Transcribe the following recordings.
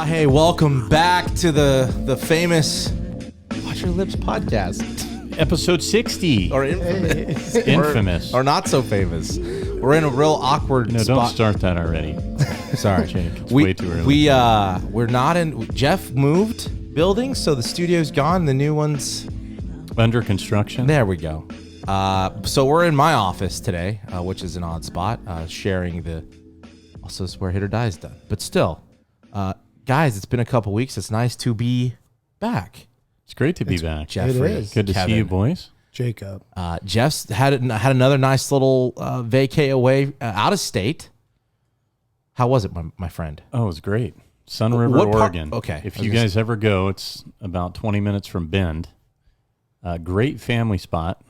Hey, welcome back to the famous Watch Your Lips podcast. Episode 60. Or infamous. Infamous. Or not so famous. We're in a real awkward No, spot. don't start that already. Sorry. Jake, it's way too early. We're not in... Jeff moved buildings, so the studio's gone. The new one's... Under construction. There we go. So we're in my office today, which is an odd spot, sharing the... Also, it's where Hit or Die is done. But still, guys, it's been a couple weeks. It's nice to be back. It's great to be back. Jeffrey, It is. Good to Kevin. see you, boys. Jacob. Jeff's had another nice little vacay away out of state. How was it, my friend? Oh, it was great. Sun River, What part- Oregon. okay. If I was you gonna guys ever go, it's about 20 minutes from Bend. Great family spot.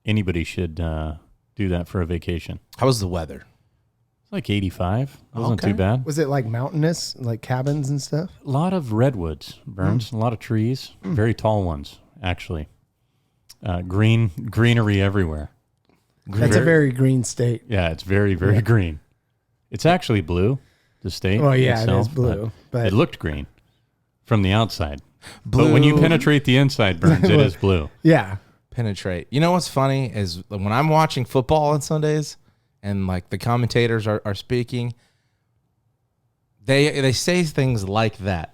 Anybody should do that for a vacation. How was the weather? It's like 85. Wasn't Okay. too bad. Was it like mountainous, like cabins and stuff? A lot of redwoods, Burns. A lot of trees. Very tall ones, actually. Greenery everywhere. That's a very green state. Yeah, it's very, very green. It's actually blue, the state. Well, yeah, it itself, is blue, but it looked green from the outside. But when you penetrate the inside, Burns, it is blue. yeah, Penetrate. You know what's funny is when I'm watching football on Sundays and like the commentators are speaking, they say things like that,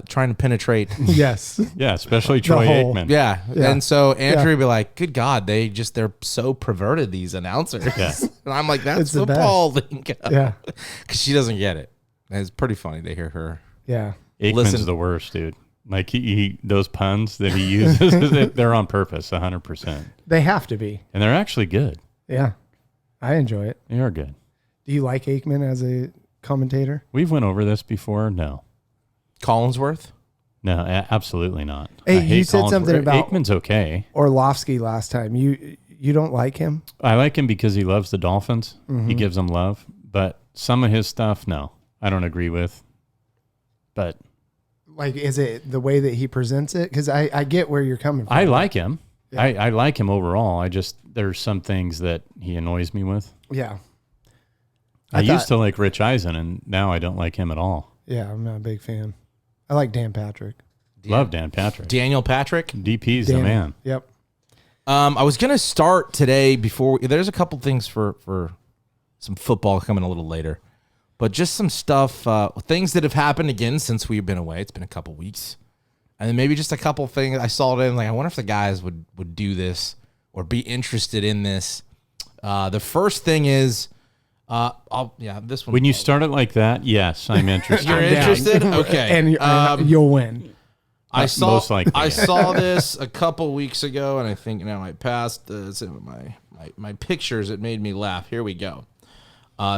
trying to penetrate. yes, Yeah, especially Troy hole. Aikman. Yeah. Yeah. And so Andrew would be like, good God, they're so perverted, these announcers. Yeah. And I'm like, that's It's the football lingo. yeah, Because she doesn't get it. And it's pretty funny to hear her. yeah. Aikman's Listen. the worst, dude. Like he those puns that he uses, they're on purpose, 100%. They have to be. And they're actually good. Yeah, I enjoy it. They are good. Do you like Aikman as a commentator? We've went over this before. No. Collinsworth? No, absolutely not. Hey, I hate you said Collinsworth. something about- Aikman's okay. Orlovsky last time. You don't like him? I like him because he loves the Dolphins. Mm-hmm. He gives them love. But some of his stuff, no, I don't agree with. But Like, is it the way that he presents it? Because I get where you're coming from. I like him. Yeah. I like him overall. There's some things that he annoys me with. Yeah, I I used thought- to like Rich Eisen, and now I don't like him at all. yeah. I'm not a big fan. I like Dan Patrick. Love Dan Patrick. Daniel Patrick? DP's the Dan, man. Yep. I was going to start today there's a couple things for some football coming a little later, but just some stuff, things that have happened again since we've been away. It's been a couple weeks. And then maybe just a couple things I saw it in, like, I wonder if the guys would do this or be interested in this. The first thing is, this one. When you start it like that, yes, I'm interested. You're I'm down. interested? Okay. and you'll win. I saw most likely, I yeah. saw this a couple weeks ago, and I think now I passed my pictures. It made me laugh. Here we go.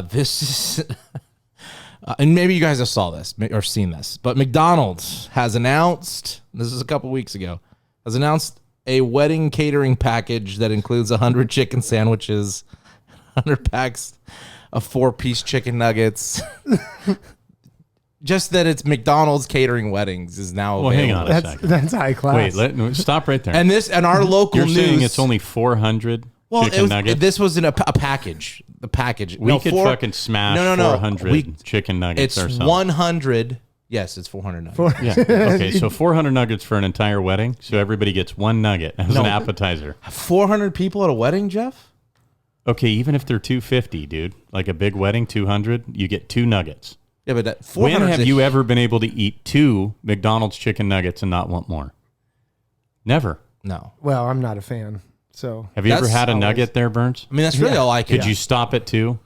This is, and maybe you guys have saw this or seen this, but McDonald's has announced. This is a couple weeks ago. Has announced a wedding catering package that includes 100 chicken sandwiches, 100 packs of 4-piece chicken nuggets. Just that it's McDonald's catering weddings is now Well, available. hang on a second. That's high class. Wait, stop right there. And our local You're news. saying it's only 400 chicken nuggets? This was in a package. The package. We could fucking smash 400 chicken nuggets It's ourselves. 100. Yes, it's 400 nuggets. Yeah. Okay, so 400 nuggets for an entire wedding. So everybody gets one nugget as an appetizer. 400 people at a wedding, Jeff? Okay, even if they're 250, dude, like a big wedding, 200, you get 2 nuggets. Yeah, but that 400. When have you ever been able to eat 2 McDonald's chicken nuggets and not want more? Never. No. Well, I'm not a fan. So Have you ever That's had a always- nugget there, Burns? I mean, that's really all I Could can. you stop at 2?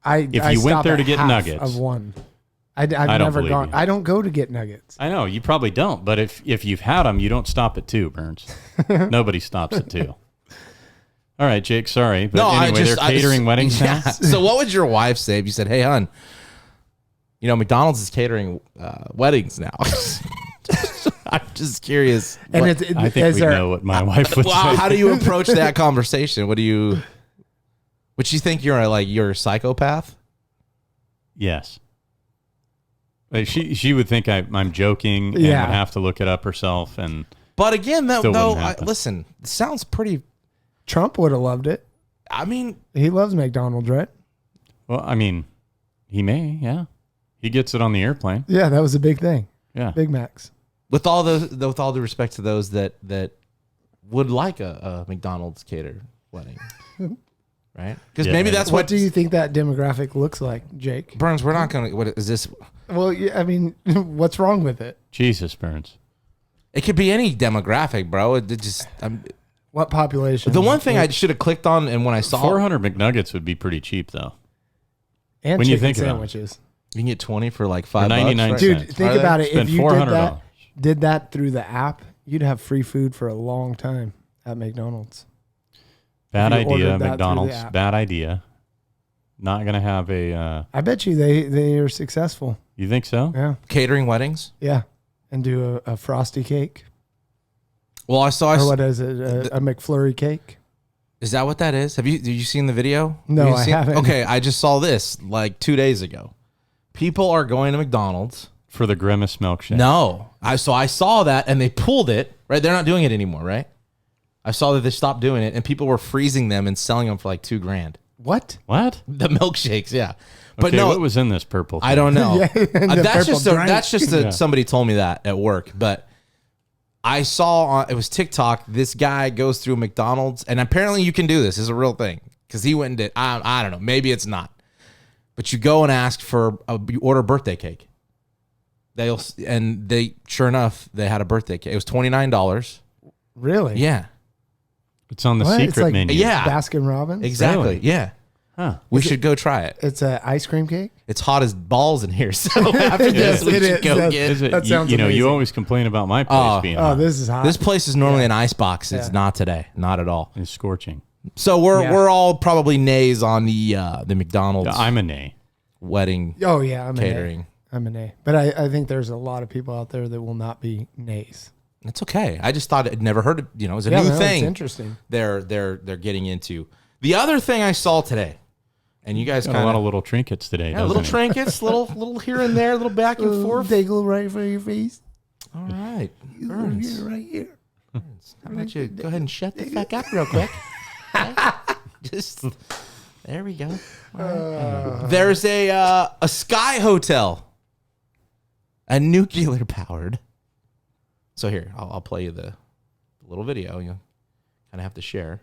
I If I you went stop there at to get half nuggets. of one. I've don't never believe gone. you. I don't go to get nuggets. I know, you probably don't, but if you've had them, you don't stop at 2, Burns. Nobody stops at 2. All right, Jake, sorry. But anyway, they're catering weddings yeah. now? So what would your wife say if you said, hey, hon, McDonald's is catering weddings now? I'm just curious. And What- it's I think we know what my wife would Well, say. how do you approach that conversation? Would you think you're a psychopath? Yes. Like she would think I'm joking and Yeah. would have to look it up herself. And But again, Still wouldn't happen. listen, it sounds pretty. Trump would have loved it. I mean, He loves McDonald's, right? well, I mean, he may, yeah. He gets it on the airplane. Yeah, that was a big thing. Yeah. Big Macs. With all the respect to those that would like a McDonald's catered wedding, right? Because maybe that's what do you think that demographic looks like, Jake? Burns, we're not gonna. What is this? Well, I mean, what's wrong with it? Jesus, Burns. It could be any demographic, bro. It just. What population? The one thing I should have clicked on, and when I saw 400 McNuggets would be pretty cheap, though. and when chicken you think about it. sandwiches. you can get 20 for like $5, 99 right? Dude, cents. think Are they? about it. Spend If you $400. did that through the app, you'd have free food for a long time at McDonald's. Bad If you ordered idea, that through the McDonald's. app. Bad idea. Not going to have a... I bet you they are successful. you think so? Yeah, Catering weddings. yeah, and do a frosty cake. Well, I saw. Or what is it? A McFlurry cake? Is that what that is? Have you seen the video? No, Have you I seen- haven't. Okay, I just saw this like 2 days ago. People are going to McDonald's. For the Grimace milkshake. No, I saw that and they pulled it. Right, they're not doing it anymore. Right, I saw that they stopped doing it and people were freezing them and selling them for like $2,000. What? What? The milkshakes, yeah. But Okay, no, what was in this purple I thing? don't know. Yeah, the That's purple drink. that's just Yeah. somebody told me that at work. But I saw on it was TikTok. This guy goes through McDonald's, and apparently you can do this. It's a real thing because he went and did. I don't know. Maybe it's not. But you go and ask for you order a birthday cake. They sure enough they had a birthday cake. It was $29. Really? Yeah, It's on the What? It's secret like- menu. Yeah. Baskin Robbins? exactly. Really? Yeah, Huh. we should go try it. It's an ice cream cake? It's hot as balls in here. So after this, we It should is. go That's- get. Is it, That sounds you know, you amazing. always complain about my place being Oh, hot. this is hot. This place is normally an ice box. It's Yeah. not today. Not at all. It's scorching. So we're Yeah. we're all probably nays on the McDonald's Yeah, I'm a nay. wedding Oh, yeah. I'm catering. an A. I'm an A. But I think there's a lot of people out there that will not be nays. It's okay. I just thought I'd never heard of, it was a Yeah, new no, thing. It's interesting. They're getting into. The other thing I saw today, and you guys Got kind a lot of of little trinkets today. yeah, doesn't little he? trinkets, little here and there, little back and forth. Bagel right for your face. All right, Burns. Right here. How about you go ahead and shut the fuck up real quick? Just there we go. All right. There's a Sky Hotel, a nuclear powered. So here, I'll play you the little video. You kind of have to share.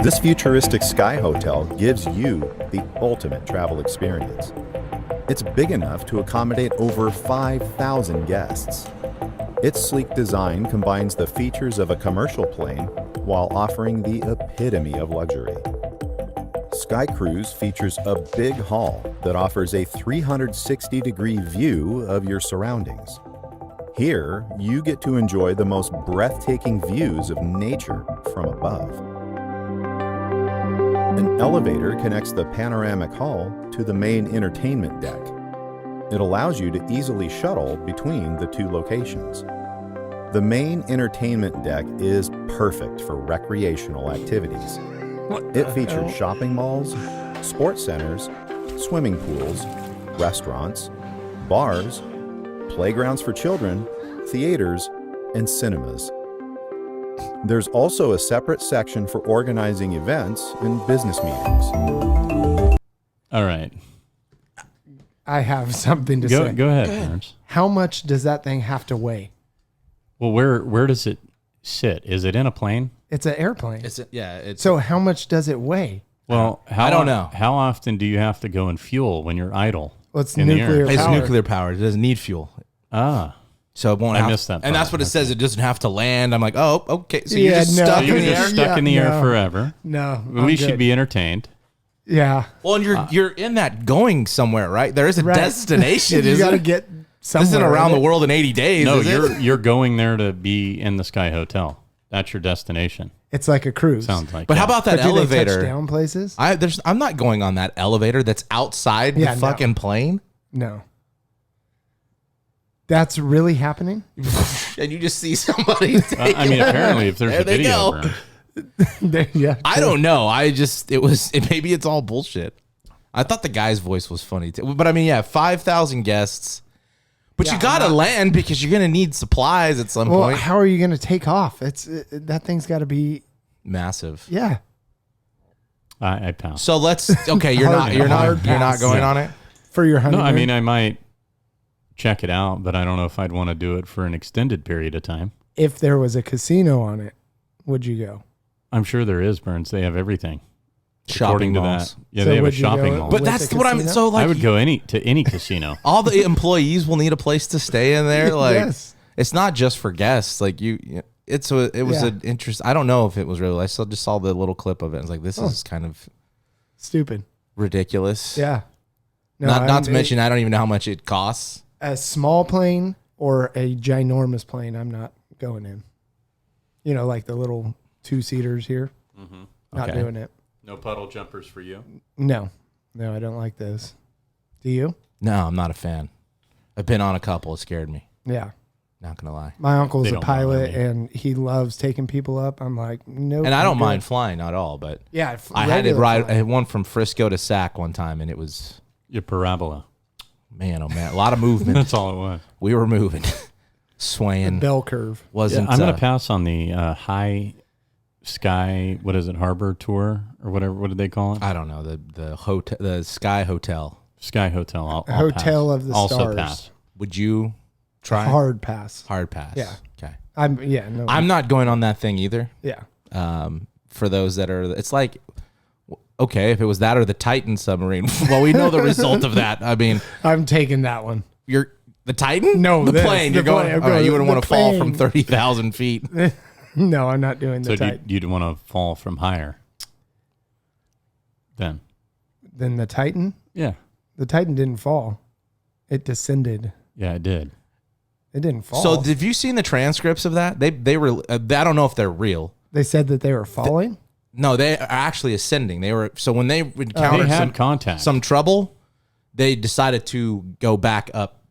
This futuristic sky hotel gives you the ultimate travel experience. It's big enough to accommodate over 5,000 guests. Its sleek design combines the features of a commercial plane while offering the epitome of luxury. Sky Cruise features a big hall that offers a 360-degree view of your surroundings. Here, you get to enjoy the most breathtaking views of nature from above. An elevator connects the panoramic hall to the main entertainment deck. It allows you to easily shuttle between the two locations. The main entertainment deck is perfect for recreational activities. It features shopping malls, sports centers, swimming pools, restaurants, bars, playgrounds for children, theaters, and cinemas. There's also a separate section for organizing events and business meetings. All right. I have something to say. Go ahead, Burns. How much does that thing have to weigh? Well, where does it sit? Is it in a plane? It's an airplane. It's So how much does it weigh? Well, I don't know. How often do you have to go and fuel when you're idle? Well, it's in the air? nuclear it's power. nuclear powered. It doesn't need fuel. Ah. So it won't I have missed that And that's part. what it says. It doesn't have to land. I'm like, oh, okay. So you're Yeah, just no. stuck So in you're the just air. stuck in the air no. forever. No. We I'm should good. be entertained. Yeah. Well, and you're in that going somewhere, right? There is a Right. destination. you isn't got to it? get This somewhere. isn't around the right? world in 80 days. No, is it? you're going there to be in the Sky Hotel. That's your destination. It's like a cruise. Sounds like. But how that. about that But do they touch elevator? down places? I'm not going on that elevator that's outside Yeah, the no. fucking plane. No. That's really happening? And you just see somebody. I mean, apparently, if there's There a they video, go. Burns, Yeah. I don't know. Maybe it's all bullshit. I thought the guy's voice was funny too. But I mean, yeah, 5,000 guests. But Yeah, you got to land because you're going to need supplies at some Well, point. how are you going to take off? That thing's got to be, Massive. yeah. I pounce. So let's. Okay, you're not Hard going pass. on it. For your No, honeymoon? I mean, I might check it out, but I don't know if I'd want to do it for an extended period of time. If there was a casino on it, would you go? I'm sure there is, Burns. They have everything. Shopping According to malls. that. Yeah, So they have a would you go shopping with mall. But a that's what I'm casino? so like. I would go to any casino. All the employees will need a place to stay in there. Like Yes. it's not just for guests. Like it was Yeah. an interest. I don't know if it was real. I still just saw the little clip of it. It's like this is kind of Stupid. ridiculous. Yeah. No, Not to mention I don't even know how much it costs. a small plane or a ginormous plane. I'm not going in. You know, like the little 2-seaters here. Not Okay. doing it. No puddle jumpers for you. No, I don't like those. Do you? No, I'm not a fan. I've been on a couple. It scared me. Yeah. Not gonna lie. My uncle's They a don't bother pilot me. and he loves taking people up. I'm like, no. And I don't mind flying at all, but Yeah. I had it regular ride. I flying. had one from Frisco to Sac one time, and it was Your parabola. man, oh man, a lot of movement. That's all it was. We were moving, swaying. Bell curve. Wasn't I'm going to pass on the high sky, what is it, harbor tour or whatever. What did they call it? I don't know the hotel, the Sky Hotel. Sky Hotel. I'll Hotel pass. of the also Stars. pass. Would you try Hard pass. hard pass? Yeah. Okay. No. I'm not going on that thing either. yeah. For those that are, it's like, okay, if it was that or the Titan submarine, well, we know the result of that. I mean, I'm taking that one. you're the Titan? No, the this, plane. the You're going. plane. I'm all right, going you wouldn't the want to fall from plane. 30,000 feet. No, I'm not doing the So Titan. you'd want to fall from higher then. Then the Titan? Yeah. The Titan didn't fall. It descended. Yeah, it did. It didn't fall. So, have you seen the transcripts of that? They were. I don't know if they're real. they said that they were falling? No, they are actually ascending. They were so when they They encountered had contact. some trouble, they decided to go back up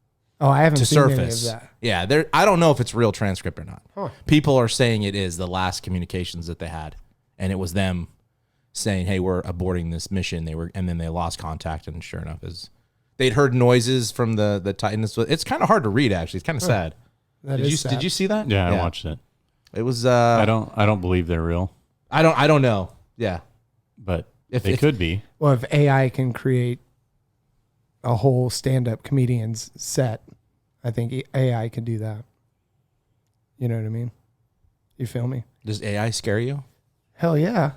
Oh, I haven't to seen surface. any of that. Yeah, there. I don't know if it's real transcript or not. People are saying it is the last communications that they had, and it was them saying, "Hey, we're aborting this mission." And then they lost contact, and sure enough, they'd heard noises from the Titan. It's kind of hard to read, actually. It's kind of sad. That Did is you sad. did you see that? Yeah, I watched it. It was. I don't believe they're real, I don't know. Yeah. but If- they could be. Well, if AI can create a whole stand-up comedian's set, I think AI can do that. You know what I mean? You feel me? Does AI scare you? Hell yeah.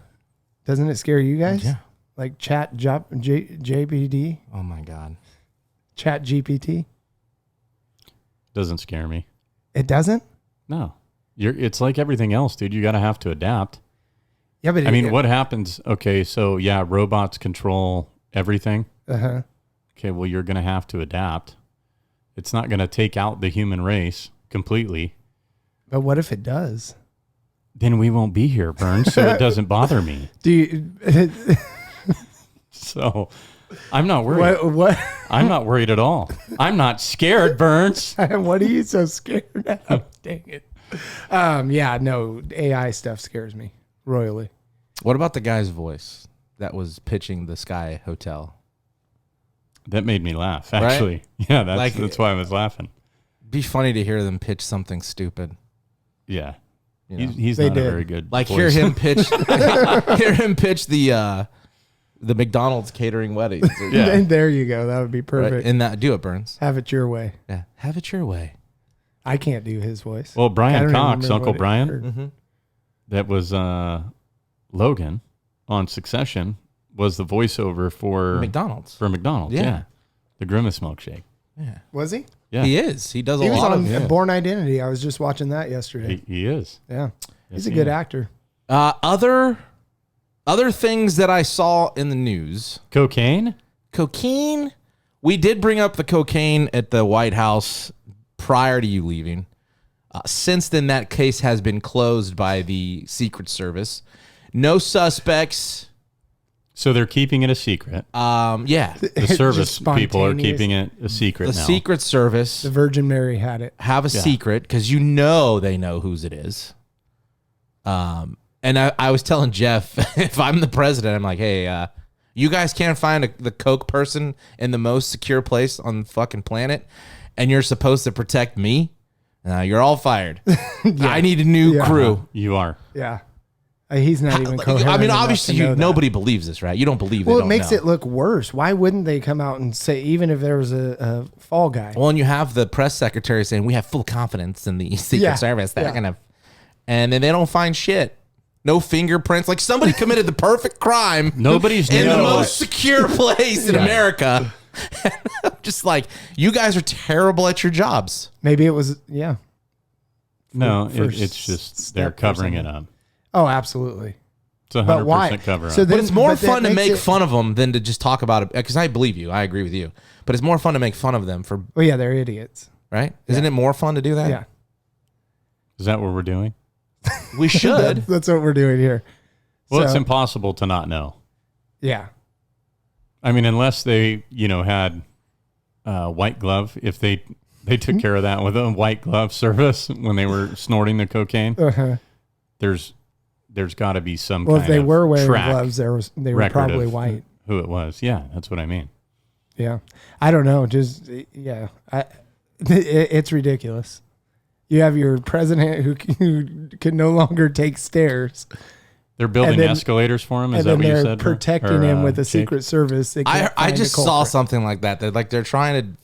Doesn't it scare you guys? Yeah. Like JPD, Oh my God. Chat GPT? Doesn't scare me. It doesn't? No. It's like everything else, dude. You got to have to adapt. Yeah, but I mean, what happens? Okay, so yeah, robots control everything. Uh-huh. Okay, well, you're going to have to adapt. It's not going to take out the human race completely. But what if it does? Then we won't be here, Burns, so it doesn't bother me. Do you So I'm not worried. what I'm not worried at all. I'm not scared, Burns. what are you so scared of? Dang it. Yeah, no, AI stuff scares me royally. What about the guy's voice that was pitching the Sky Hotel? That made me laugh, Right? actually. Yeah, Like- that's why I was laughing. Be funny to hear them pitch something stupid. Yeah. You know? He's They not did. a very good Like voice. hear him pitch the McDonald's catering weddings. Yeah. And there you go. That would be Right? perfect. In that, do it, Burns. Have it your way. Yeah, have it your way. I can't do his voice. Well, I Brian don't Cox, even remember Uncle what it Brian, heard. that was Logan on Succession, was the voiceover for McDonald's. McDonald's. Yeah. Yeah. The Grimace milkshake. Yeah, Was he? Yeah. he is. He does a He was lot on of. Born Identity. I was just watching that yesterday. He is. Yeah. Yes, He's a he good is. actor. Other things that I saw in the news. Cocaine? Cocaine. We did bring up the cocaine at the White House prior to you leaving. Since then, that case has been closed by the Secret Service. No suspects. So they're keeping it a secret. Yeah, The Just service people are spontaneous. keeping it a secret the now. Secret Service The Virgin Mary had it. have a secret because they know whose it is. And I was telling Jeff, if I'm the president, I'm like, hey, you guys can't find the coke person in the most secure place on the fucking planet, and you're supposed to protect me. You're all fired. I need a new crew. You are. Yeah. He's not even coherent. I mean, enough obviously, to know that. nobody believes this, right? You don't believe Well, they it don't makes know. it look worse. Why wouldn't they come out and say, even if there was a fall guy? Well, and you have the press secretary saying we have full confidence in the Secret Service. They're gonna, and then they don't find shit. No fingerprints. Like somebody committed the perfect crime. Nobody's in the knows. most secure place in America. I'm just like, you guys are terrible at your jobs. Maybe it was, yeah. No, for it's just step they're or covering it something. up. Oh, absolutely. It's a But why? 100% cover up. So But it's more but that fun to makes make it- fun of them than to just talk about it. Because I believe you. I agree with you. But it's more fun to make fun of them for, Well, yeah, they're idiots. right? Isn't it more fun to do that? Yeah. Is that what we're doing? We should. That's what we're doing here. Well, it's So- impossible to not know. Yeah. I mean, unless they, had white glove, if they took care of that with a white glove service when they were snorting the cocaine, Uh-huh. there's got to be some Well, kind if they of were wearing track gloves, they were record probably of white. who it was. Yeah, that's what I mean. Yeah. I don't know. Just, yeah. It's ridiculous. You have your president who can no longer take stairs. They're building And then- escalators for him. Is And that then what you they're said? Bert? protecting Or, him with a Jake? Secret Service. They I can't find just a saw culprit. something like that. That like they're trying to.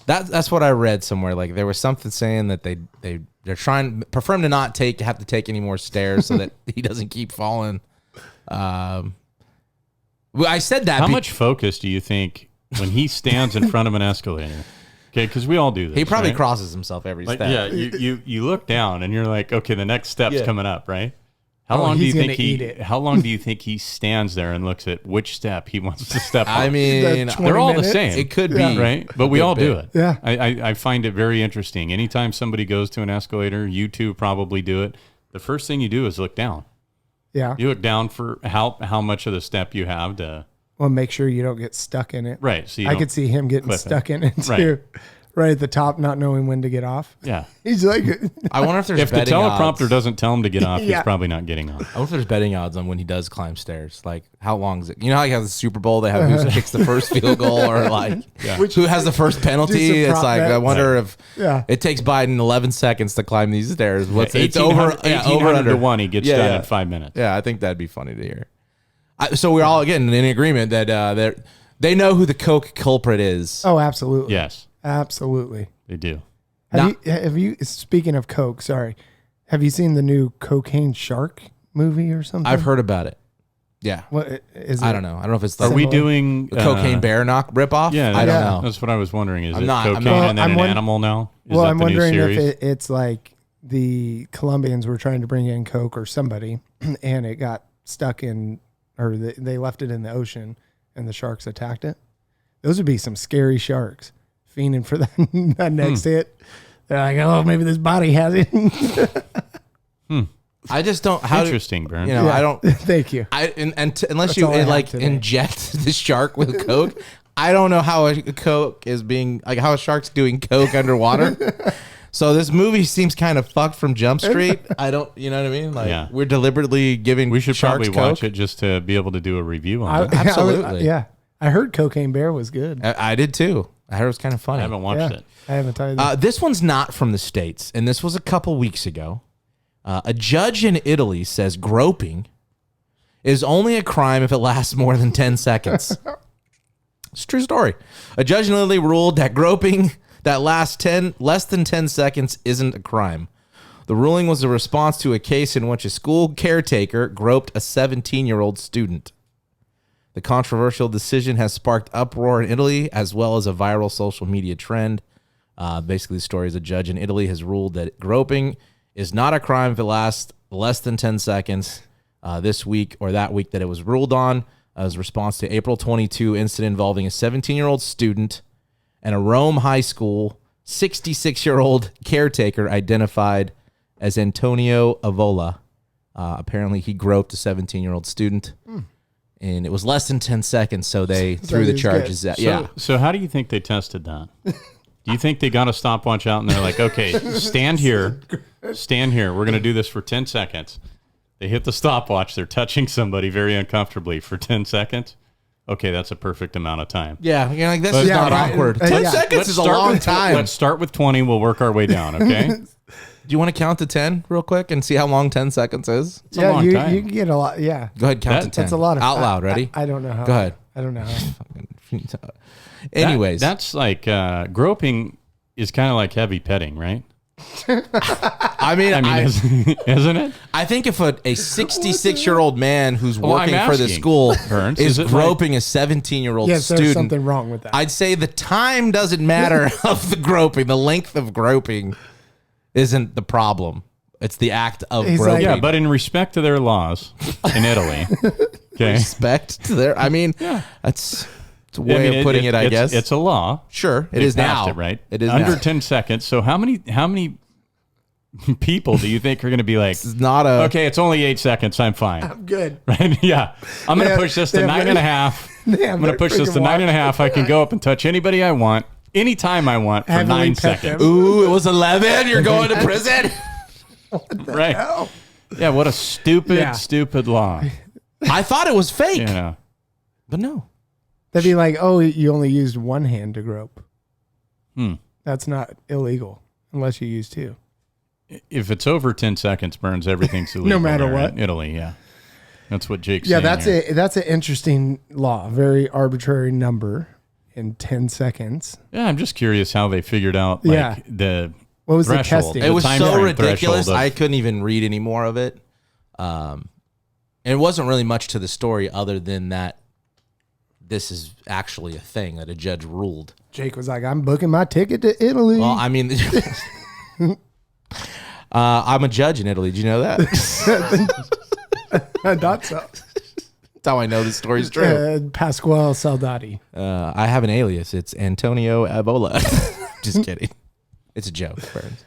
That's what I read somewhere. Like there was something saying that they're trying prefer him to not have to take any more stairs so that he doesn't keep falling. Well, I said that. How much focus do you think when he stands in front of an escalator? Okay, because we all do this. He probably right? crosses himself every Like, step. yeah, you look down and you're like, okay, the next step's Yeah. coming up, right? How Oh, long do you he's think gonna eat it. How long do you think he stands there and looks at which step he wants to step on? I mean, The 20 they're all the minutes? same. it could Yeah. be right? But we good all do bit. it. Yeah. I find it very interesting. Anytime somebody goes to an escalator, you two probably do it. The first thing you do is look down. Yeah. You look down for how much of the step you have to. Well, make sure you don't get stuck in it. Right. So you I don't- could see him getting clip it. stuck in it Right. too. Right at the top, not knowing when to get off. Yeah. He's like, I wonder if there's If the betting teleprompter odds. doesn't tell him to get off, Yeah. he's probably not getting on. I wonder if there's betting odds on when he does climb stairs. Like, how long is it? You know how you have the Super Bowl, they have who kicks the first field goal or like who has the first penalty? Do some It's prop like, I bets. wonder if Yeah. it takes Biden 11 seconds to climb these stairs. What's it's 1800 over, over 1800 under to 1, he gets Yeah, done yeah. in 5 minutes. Yeah, I think that'd be funny to hear. So we're all again in agreement that they know who the coke culprit is. oh, absolutely. Yes, Absolutely. they do. Have you, speaking of Coke, sorry, have you seen the new Cocaine Shark movie or something? I've heard about it. Yeah, What is it? I don't know. I don't know if it's Are the we doing cocaine bear knock ripoff. Yeah, I don't Yeah. know. That's what I was wondering. Is I'm it not- I'm cocaine not- and then I'm an won- animal now? Is Well, that I'm the new wondering if series? it's like the Colombians were trying to bring in Coke or somebody, and it got stuck in, or they left it in the ocean, and the sharks attacked it. Those would be some scary sharks fiending for that next hit. They're like, oh, maybe this body has it. I just don't. How Interesting, Burn. You know, I don't. Thank you. Unless That's you all I have like today. inject the shark with coke, I don't know how a coke is being like how a shark's doing coke underwater. So this movie seems kind of fucked from Jump Street. I don't, you know what I mean? Like Yeah. we're deliberately giving We should sharks probably coke. watch it just to be able to do a review on it. Absolutely. Yeah. I heard Cocaine Bear was good. I did too. I heard it was kind of I funny. haven't watched Yeah. it. I haven't told you that. This one's not from the States, and this was a couple weeks ago. A judge in Italy says groping is only a crime if it lasts more than 10 seconds. It's a true story. A judge in Italy ruled that groping that lasts less than 10 seconds isn't a crime. The ruling was a response to a case in which a school caretaker groped a 17-year-old student. The controversial decision has sparked uproar in Italy as well as a viral social media trend. Basically, the story is a judge in Italy has ruled that groping is not a crime if it lasts less than 10 seconds this week or that week that it was ruled on as a response to April 22 incident involving a 17-year-old student and a Rome high school 66-year-old caretaker identified as Antonio Avola. Apparently, he groped a 17-year-old student. And it was less than 10 seconds, so they threw the he's charges out. Yeah. So how do you think they tested that? Do you think they got a stopwatch out and they're like, okay, stand here. We're going to do this for 10 seconds. They hit the stopwatch. They're touching somebody very uncomfortably for 10 seconds. Okay, that's a perfect amount of time. Yeah, you're like, this is Yeah, not right. awkward. 10 Yeah. seconds is a long time. Let's start with 20. We'll work our way down, okay? you want to count to 10 real quick and see how long 10 seconds is? It's a long time. you can get a lot. Yeah, Go ahead, count to 10. that's a lot of out loud. Ready? I don't know how. Go ahead. I don't know how. Anyways, that's like groping is kind of like heavy petting, right? I mean, Isn't it? I think if a 66-year-old man who's Well, I'm working for the asking, school Burns, is is it groping a 17-year-old Yes, there's student, something wrong with that. I'd say the time doesn't matter of the groping. The length of groping isn't the problem. It's the act of He's groping. like- Yeah, but in respect to their laws in Italy, okay, Respect to their. I mean, that's a way of putting it. I guess it's a law. Sure, it They is passed now. it, right? It is under now. 10 seconds. So how many people do you think are going to be like, It's not a. okay, it's only 8 seconds, I'm fine, I'm good. right? Yeah, I'm going to Yeah, push this to yeah, 9.5. Yeah, I'm going to push this to 9.5. I can go up and touch anybody I want, anytime I want for Heavily 9 pet seconds. them. Ooh, it was 11. You're going to prison. Right? hell? Yeah. What a stupid, Yeah. stupid law. I thought it was fake, You know. but no. That'd be like, oh, you only used one hand to grope. Hmm. That's not illegal unless you use two. If it's over 10 seconds, Burns, everything's illegal. matter there what. in Italy, yeah. That's what Jake's Yeah, saying. that's an interesting law. Very arbitrary number in 10 seconds. Yeah, I'm just curious how they figured out like Yeah. the What was threshold. the testing? It was time so frame ridiculous. threshold of- I couldn't even read any more of it. It wasn't really much to the story other than that this is actually a thing that a judge ruled. Jake was like, I'm booking my ticket to Italy. Well, I mean, I'm a judge in Italy. Did you know that? I thought so. That's how I know the story's true. Pasquale Saldati. I have an alias. It's Antonio Ebola. Just kidding. It's a joke, Burns.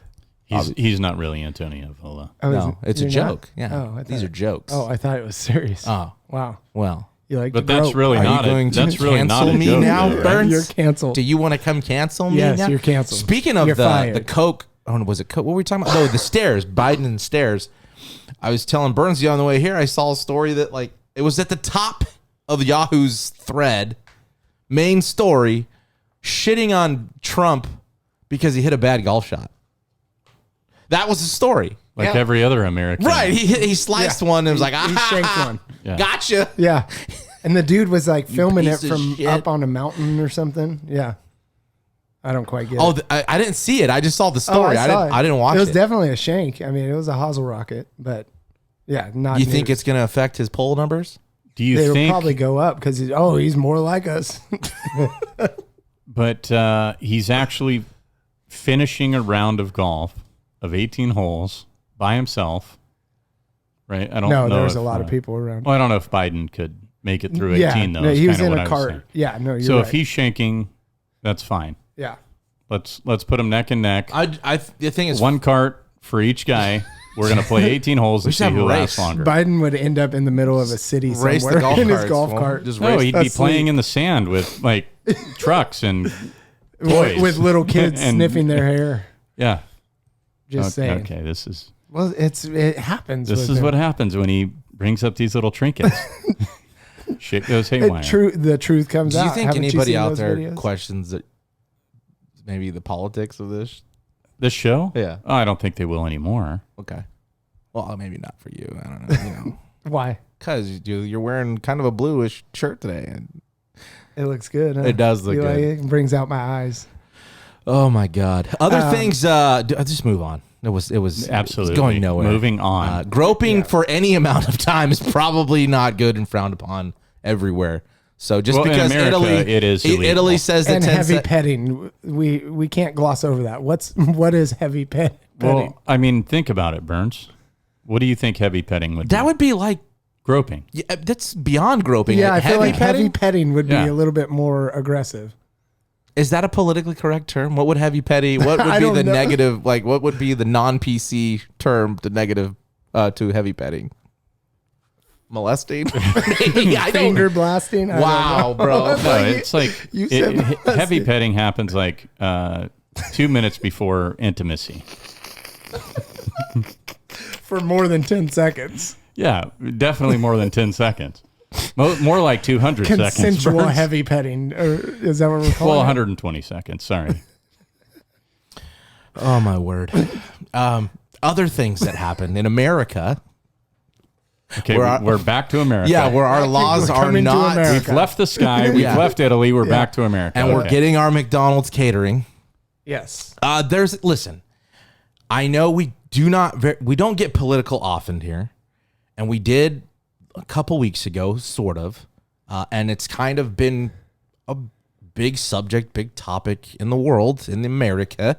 He's not really Antonio Vola. Oh, No, it's a you're not? joke. Yeah, Oh, I these thought- are jokes. Oh, I thought it was serious. Oh, Wow. well. You like But to that's grope. really Are you not going a, to that's really not cancel a me joke, now, though, right? Burns? You're canceled. Do you want to come cancel me? Yes, now? you're canceled. Speaking of You're the fired. Coke, oh, was it Coke? What were we talking about? No, the stairs, Biden and stairs. I was telling Burnsy on the way here, I saw a story that like it was at the top of Yahoo's thread, main story, shitting on Trump because he hit a bad golf shot. That was the story. Like every other American. Right. He sliced one and was like, he shanked one. Yeah. Gotcha. Yeah. And the dude was like filming it piece of from shit. up on a mountain or something. Yeah. I don't quite get Oh, it. I didn't see it. I just saw the Oh, story. saw it. I didn't watch It was it. definitely a shank. I mean, it was a hosel rocket, but yeah, not You think news. it's going to affect his poll numbers? Do you They would think? probably go up because he's more like us. But he's actually finishing a round of golf of 18 holes by himself. Right? I don't know. No, there was if, a lot of people around. Well, I don't know if Biden could make it through 18 though. no, is he was kinda in what a I was cart. saying. Yeah, no, you're So right. if he's shanking, that's fine. yeah, Let's put them neck and neck. The thing is, One cart for each guy. We're gonna play 18 holes and should see have a who race. lasts longer. Biden would end up in the middle of a city race somewhere the golf in his carts. golf Well, cart just No, race- he'd be Asleep. playing in the sand with like trucks and toys. with little kids And- sniffing their hair. Yeah. Just saying. Okay, this is Well, it happens. this with is him. what happens when he brings up these little trinkets. Shit goes haywire. The truth comes Do out. you think Haven't anybody seen out those there videos? questions that maybe the politics of this? This show? Yeah. Oh, I don't think they will anymore. Okay. Well, maybe not for you. I don't know. You know, Why? because you're wearing kind of a bluish shirt today, and It looks good. Huh? It does look You like good. it? It brings out my eyes. oh my god, other things. Just move on. It was Absolutely. going nowhere. Moving on. Groping for any amount of time is probably not good and frowned upon everywhere. So just Well, in because America, Italy, it is illegal. Italy says that And 10 heavy se- petting. We can't gloss over that. What is heavy petting? Well, I mean, think about it, Burns. What do you think heavy petting would that be? would be like Groping. that's beyond groping. Yeah, I feel like heavy petting. petting would be Yeah. a little bit more aggressive. Is that a politically correct term? What would heavy petty? What would I be don't the know. negative? Like, what would be the non-PC term to negative to heavy petting? Molesting? Maybe, I don't. Finger blasting. I Wow, bro. No, it's like you said heavy petting happens like 2 minutes before intimacy. for more than 10 seconds. Yeah, definitely more than 10 seconds. More like 200 seconds. Consensual Burns. heavy petting. Or is that what we're calling Well, it? 120 seconds. Sorry. Oh my word. other things that happened in America. Okay, Where we're back to America. Yeah, where our laws are coming to not, America. We've left the sky. We've Yeah. left Italy. We're back to America. and we're Okay. getting our McDonald's catering. Yes. Listen, I know we don't get political often here, and we did a couple weeks ago, sort of, and it's kind of been a big subject, big topic in the world, in America.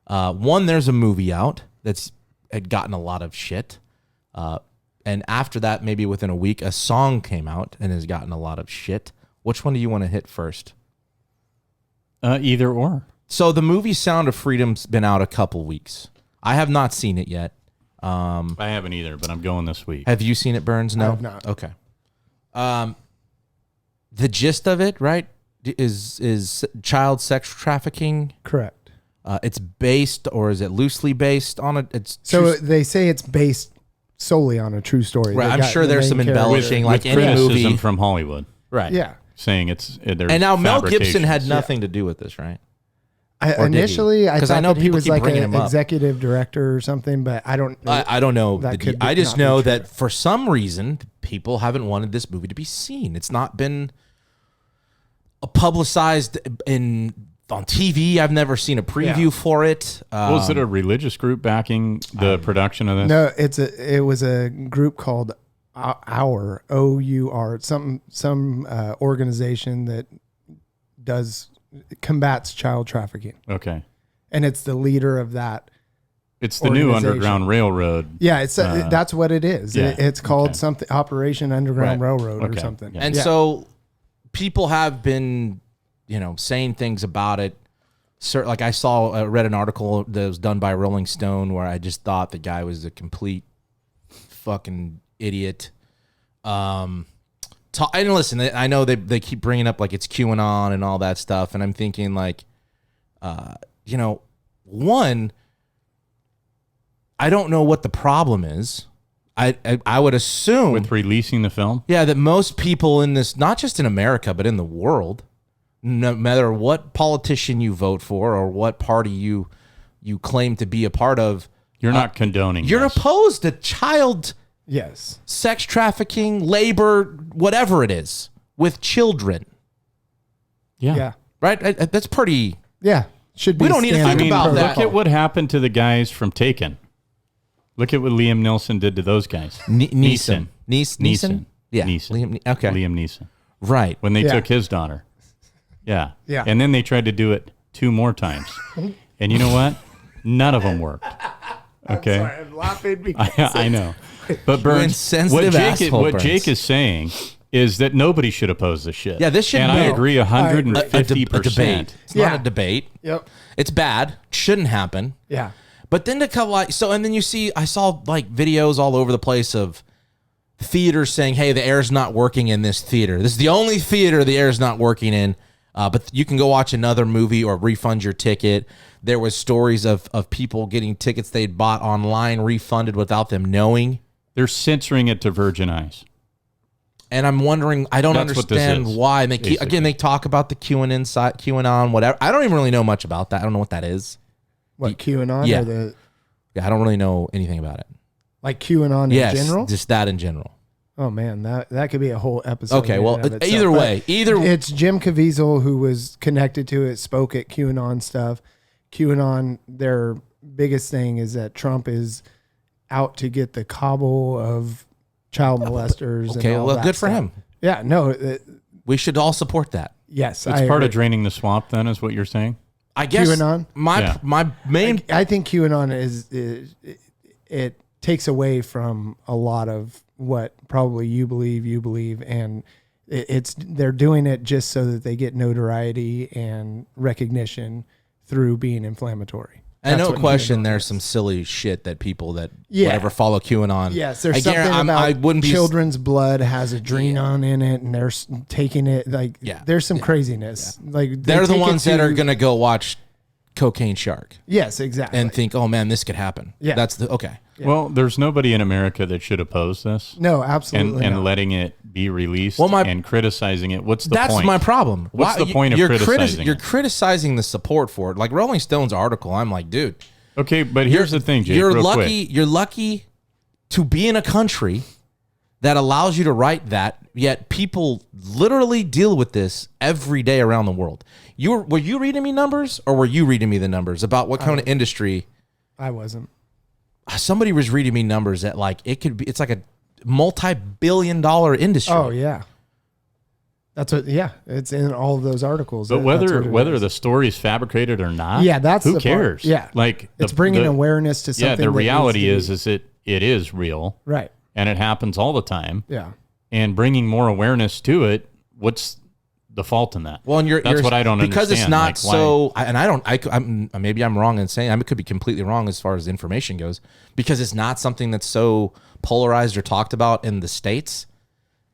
One, there's a movie out that's had gotten a lot of shit, and after that, maybe within a week, a song came out and has gotten a lot of shit. Which one do you want to hit first? Either or. So the movie Sound of Freedom's been out a couple weeks. I have not seen it yet. I haven't either, but I'm going this week. Have you seen it, Burns? No. I have not. Okay. The gist of it, right, is child sex trafficking. Correct. It's based, or is it loosely based on it? It's So true- they say it's based solely on a true story. Right, They I'm got sure the there's main some character. embellishing, like With any criticism movie. from Hollywood, Right. Yeah. saying it's there's And now Mel Gibson had fabrications. nothing to do with this, right? I, Or did he? initially, I 'Cause thought I know that he people was keep like bringing an him up. executive director or something, but I don't. I don't know. That could I just not be know true. that for some reason, people haven't wanted this movie to be seen. It's not been publicized on TV. I've never seen a preview for it. Was it a religious group backing the production of this? No, it was a group called Our OUR. It's some organization that combats child trafficking, Okay. and it's the leader of that. It's the new Organization. Underground Railroad. Yeah, it's that's what it is. yeah, It's called okay. something Operation Underground Right. Railroad or Okay. something. Yeah. And Yeah. so people have been, saying things about it. Like I read an article that was done by Rolling Stone where I just thought the guy was a complete fucking idiot. And listen, I know they keep bringing up like it's QAnon and all that stuff, and I'm thinking like, one, I don't know what the problem is. I would assume With releasing the film? yeah, that most people in this, not just in America, but in the world, no matter what politician you vote for or what party you claim to be a part of, You're not condoning you're this. opposed to child Yes. sex trafficking, labor, whatever it is, with children, Yeah. Yeah. right? That's pretty. Yeah. Should be. We don't need to standard think about that. protocol. Look at what happened to the guys from Taken. Look at what Liam Neeson did to those guys. Neeson. Neeson? Neeson. Yeah. Neeson. Okay. Liam Neeson. Right. When they Yeah. took his daughter. Yeah. Yeah. And then they tried to do it 2 more times. And you know what? None of them worked. Okay. I'm laughing because I know. But Burns, insensitive asshole, what Burns. Jake is saying is that nobody should oppose this shit. Yeah, this should And be I a- agree a 150%. debate. It's Yeah. not a debate. Yep. It's bad. Shouldn't happen. Yeah. But then to come like and then you see I saw like videos all over the place of theaters saying, "Hey, the air's not working in this theater. This is the only theater the air's not working in. But you can go watch another movie or refund your ticket." There was stories of people getting tickets they'd bought online refunded without them knowing. They're censoring it to Virgin Eyes. And I'm wondering, I don't That's what this understand is, why. And basically. again, they talk about the QAnon, whatever. I don't even really know much about that. I don't know what that is. What QAnon Yeah. or the Yeah, I don't really know anything about it. like QAnon Yes, in general? just that in general. Oh man, that could be a whole episode. Okay, in well, and of itself. either But way, it's Jim Caviezel who was connected to it, spoke at QAnon stuff. QAnon, their biggest thing is that Trump is out to get the cabal of child molesters. Okay, and all well, that good for stuff. him. Yeah, no, We should all support that. yes, It's I part of agree. draining the swamp, then, is what you're saying? I guess QAnon? my main I think QAnon is it takes away from a lot of what probably you believe, and they're doing it just so that they get notoriety and recognition through being inflammatory. I That's no what question QAnon there's is. some silly shit that people that Yeah. whatever follow QAnon. Yes, there's I something guarantee- about I wouldn't be children's blood has adrenaline in it, and they're taking it like Yeah. there's some craziness. Like they They're the take it ones that to- are gonna go watch Cocaine Shark yes, exactly. and think, oh man, this could happen. Yeah. That's the okay. Yeah. Well, there's nobody in America that should oppose this. no, And, absolutely and not. letting it be released Well, and criticizing it. What's the That's point? my problem. What's the point of you're criticizing You're it? criticizing the support for it. Like Rolling Stone's article, I'm like, dude, Okay, but here's the thing, Jake. You're real lucky. quick. You're lucky to be in a country that allows you to write that. Yet people literally deal with this every day around the world. Were you reading me numbers, or were you reading me the numbers about what kind of industry? I wasn't. Somebody was reading me numbers that like it could be. It's like a multi-billion-dollar industry. Oh yeah. That's what. Yeah, it's in all of those articles. But whether the story is fabricated or not, Yeah, that's who the part. cares? Yeah. Like it's bringing awareness to something. Yeah, the that reality needs to is it is real, be- right. and it happens all the time. Yeah. And bringing more awareness to it, what's the fault in that? Well, and that's what I don't because understand. it's not Like, why- so. And I don't. I'm maybe I'm wrong in saying. I could be completely wrong as far as information goes, because it's not something that's so polarized or talked about in the States.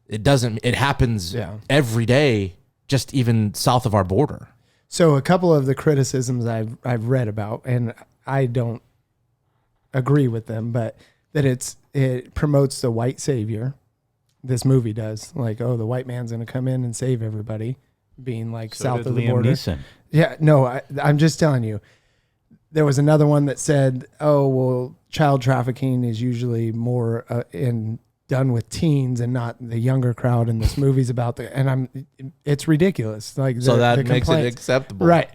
It doesn't. It happens every day, just even south of our border. So a couple of the criticisms I've read about, and I don't agree with them, but that it promotes the white savior. This movie does, like, oh, the white man's going to come in and save everybody, being like So south did of the Liam border. Neeson. Yeah, no, I'm just telling you. There was another one that said, oh, well, child trafficking is usually more done with teens and not the younger crowd. And this movie's about it's ridiculous. Like, So that the makes it complaints. acceptable, Right.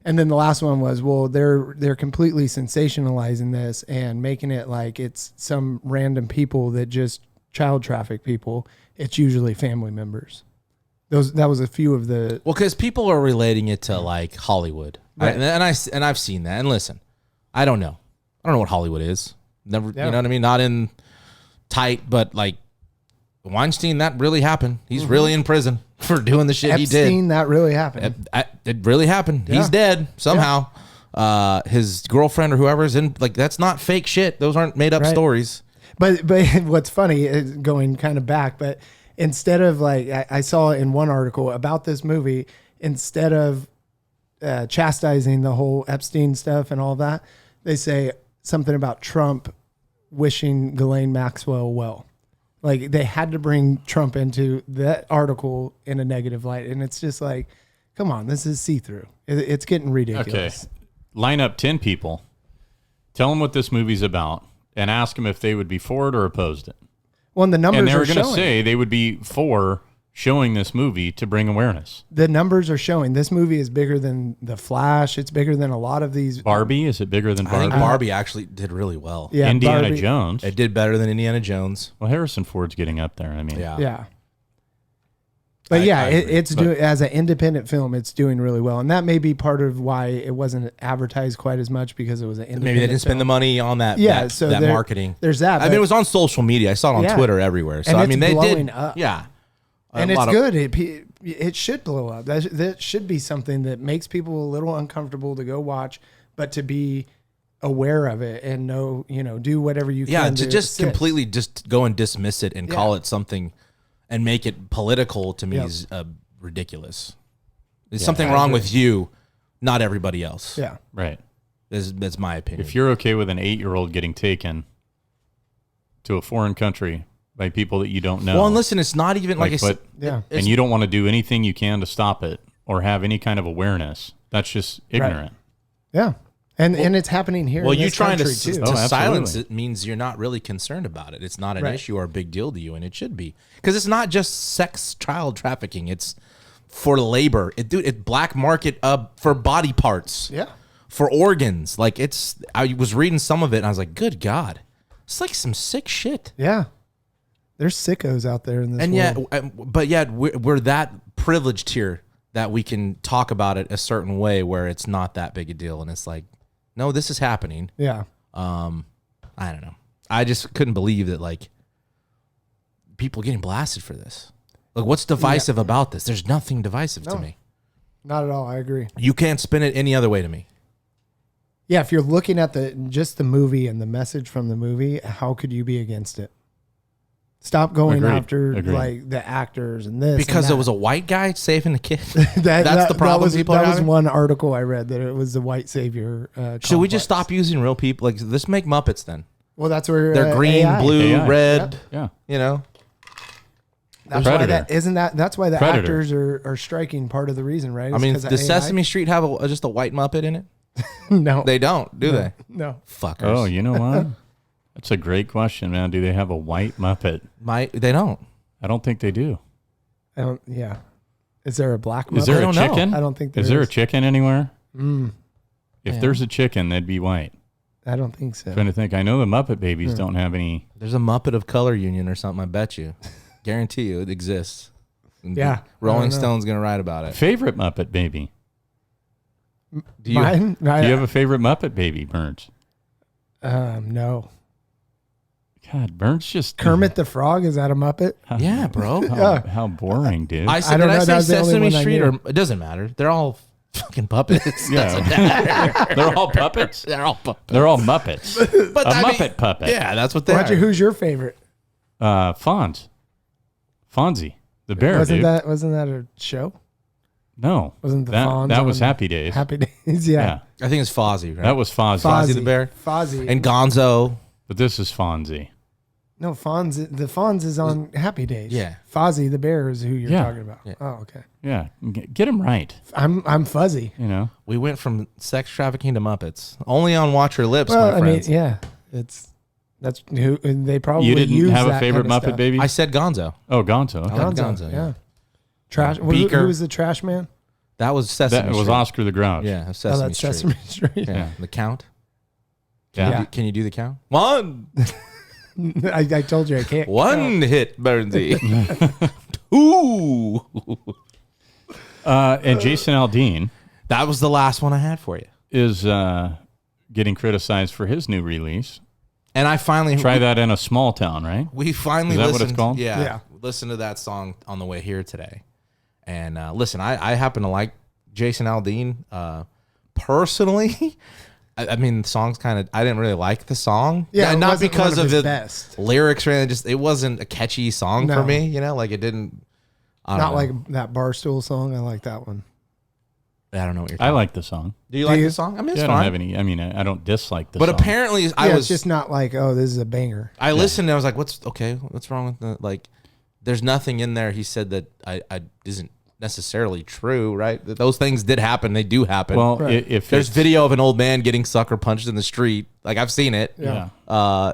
And then the last one was, well, they're completely sensationalizing this and making it like it's some random people that just child traffic people. It's usually family members. That was a few of the. Well, because people are relating it to like Hollywood, Right. and I've seen that. And listen, I don't know what Hollywood is. Never, Yeah. you know what I mean? Not in tight, but like Weinstein, that really happened. He's really in prison for doing the shit he did. Epstein, that really happened. It really happened. Yeah. He's dead somehow. His girlfriend or whoever's in, like, that's not fake shit. Those aren't made up Right. stories. But what's funny is going kind of back, but instead of like, I saw in one article about this movie, instead of chastising the whole Epstein stuff and all that, they say something about Trump wishing Ghislaine Maxwell well. Like, they had to bring Trump into that article in a negative light. And it's just like, come on, this is see-through. It's getting ridiculous. Okay, line up 10 people, tell them what this movie's about, and ask them if they would be for it or opposed it. Well, and the numbers And they are were going to showing. say they would be for showing this movie to bring awareness. The numbers are showing this movie is bigger than The Flash. It's bigger than a lot of these. Barbie, is it bigger than I think Barbie? Barbie actually did really well. Yeah, Indiana Barbie- Jones. It did better than Indiana Jones. Well, Harrison Ford's getting up there. I mean, Yeah. Yeah. But I yeah, agree. it's doing as an independent film. It's doing really well, and that may be part of why it wasn't advertised quite as much because it was an independent. Maybe they didn't spend the money on that. Yeah, that, so that there- marketing. there's that, I mean, but- it was on social media. I saw it on Yeah. Twitter everywhere. So And I it's mean, they blowing did. up. Yeah, and A it's lot of- good. It should blow up. That should be something that makes people a little uncomfortable to go watch, but to be aware of it and know, do whatever you Yeah, can to just assist. completely just go and dismiss it and Yeah. call it something, and make it political to me Yep. is ridiculous. There's something wrong with you, not everybody else. Yeah. right. That's my opinion. If you're okay with an 8-year-old getting taken to a foreign country by people that you don't know, well, and listen, it's not even like I said. Yeah. and you don't want to do anything you can to stop it or have any kind of awareness, that's just ignorant. Yeah. And it's happening here. Well, in you this trying to, country, too. Oh, absolutely. silence it means you're not really concerned about it. It's not an Right. issue or a big deal to you, and it should be, because it's not just sex child trafficking. It's for labor. It black market for body parts. Yeah. For organs. Like, I was reading some of it and I was like, good God, it's like some sick shit. Yeah. There's sickos out there in this And world. yet we're that privileged here that we can talk about it a certain way where it's not that big a deal. And it's like, no, this is happening. Yeah. I don't know. I just couldn't believe that, like, people getting blasted for this. Like, what's divisive about this? There's nothing divisive to No. me. Not at all. I agree. You can't spin it any other way to me. Yeah. If you're looking at just the movie and the message from the movie, how could you be against it? Stop going Agreed. after Agreed. like the actors and this. Because and it was a white guy saving the kid. that, That's the problem That was, people are that was having? one article I read that it was the white savior. Should we just complex. stop using real people? Like, let's make Muppets then. Well, that's where They're green, AI. blue, AI. red. Yeah. You know, That's why Predator. that's why the Predator. actors are striking. Part of the reason, right? I is mean, 'cause of does AI. Sesame Street have just a white Muppet in it? No, They don't, do they? no. Fuckers. Oh, you know what? That's a great question, man. Do they have a white Muppet? They don't. I don't think they do. I don't. Yeah. Is there a black? Is there Muppet? a don't know. chicken? I don't think there Is there a is. chicken anywhere? Mm, If Yeah. there's a chicken, they'd be white. I don't think so. Trying to think. I know the Muppet Babies don't have any. There's a Muppet of Color Union or something, I bet you. Guarantee you it exists. And Yeah, I Rolling don't know. Stone's going to write about it. Favorite Muppet Baby? Do you, Mine? Do you have a favorite Muppet Baby, Burns? No. God, Burns just Kermit the Frog, is that a Muppet? Yeah, bro. How boring, dude. I said, I don't did I know, say that was the only Sesame one I Street? knew. Or it doesn't matter. They're all fucking puppets. yeah, they're all puppets. They're all puppets. They're all Muppets. But A I mean, Muppet puppet. Yeah, that's what they Roger, are. who's your favorite? Fonzie, the bear, Wasn't dude. that a show? No, Wasn't the that Fonz that on was the- Happy Days. Happy Days, yeah. yeah. I think it's Fozzie, right? That was Fonzie. Fozzie the bear. Fozzie. And Gonzo. But this is Fonzie. No, Fonz. The Fonz is on Happy Days. Yeah. Fozzie the bear is who you're Yeah. talking about. Yeah. Oh, okay. Yeah, get him right. I'm fuzzy. You know, We went from sex trafficking to Muppets. Only on Watch Your Lips, Well, my I mean, friends. yeah, that's who and they probably you didn't use have a that favorite kind of Muppet stuff. Baby? I said Gonzo. Oh, Gonzo. Okay. I like Gonzo, Gonzo, yeah. yeah. Trash. Beaker. Who was the trash man? That was Sesame That was Street. Oscar the Grouch. Yeah, Oh, Sesame that's Street. Sesame Street. Yeah. The count. Yeah. Can you do the count? One. I told you I can't. One hit, Burnsy. Two. And Jason Aldean That was the last one I had for you. is getting criticized for his new release. And I finally Try that in a small town, right? We finally Is that what listened. it's called? Yeah. Listened to that song on the way here today. And listen, I happen to like Jason Aldean personally. I mean, the song's kind of. I didn't really like the song. Yeah, it not wasn't because one of of his the best. lyrics or anything. Just it wasn't a catchy song for No. me. You know, like it didn't. I don't Not know. like that Barstool song. I like that one. I don't know what you're. I Talking like the song. Do you like you? the song? I mean, it's Yeah, I don't fine. have any. I mean, I don't dislike the But song. apparently, I Yeah, was it's just not like, oh, this is a banger. I listened and I was like, what's wrong with the, like, there's nothing in there. He said that I isn't necessarily true, right? That those things did happen. They do happen. well, Right. if there's it's- video of an old man getting sucker punched in the street. Like I've seen it. Yeah.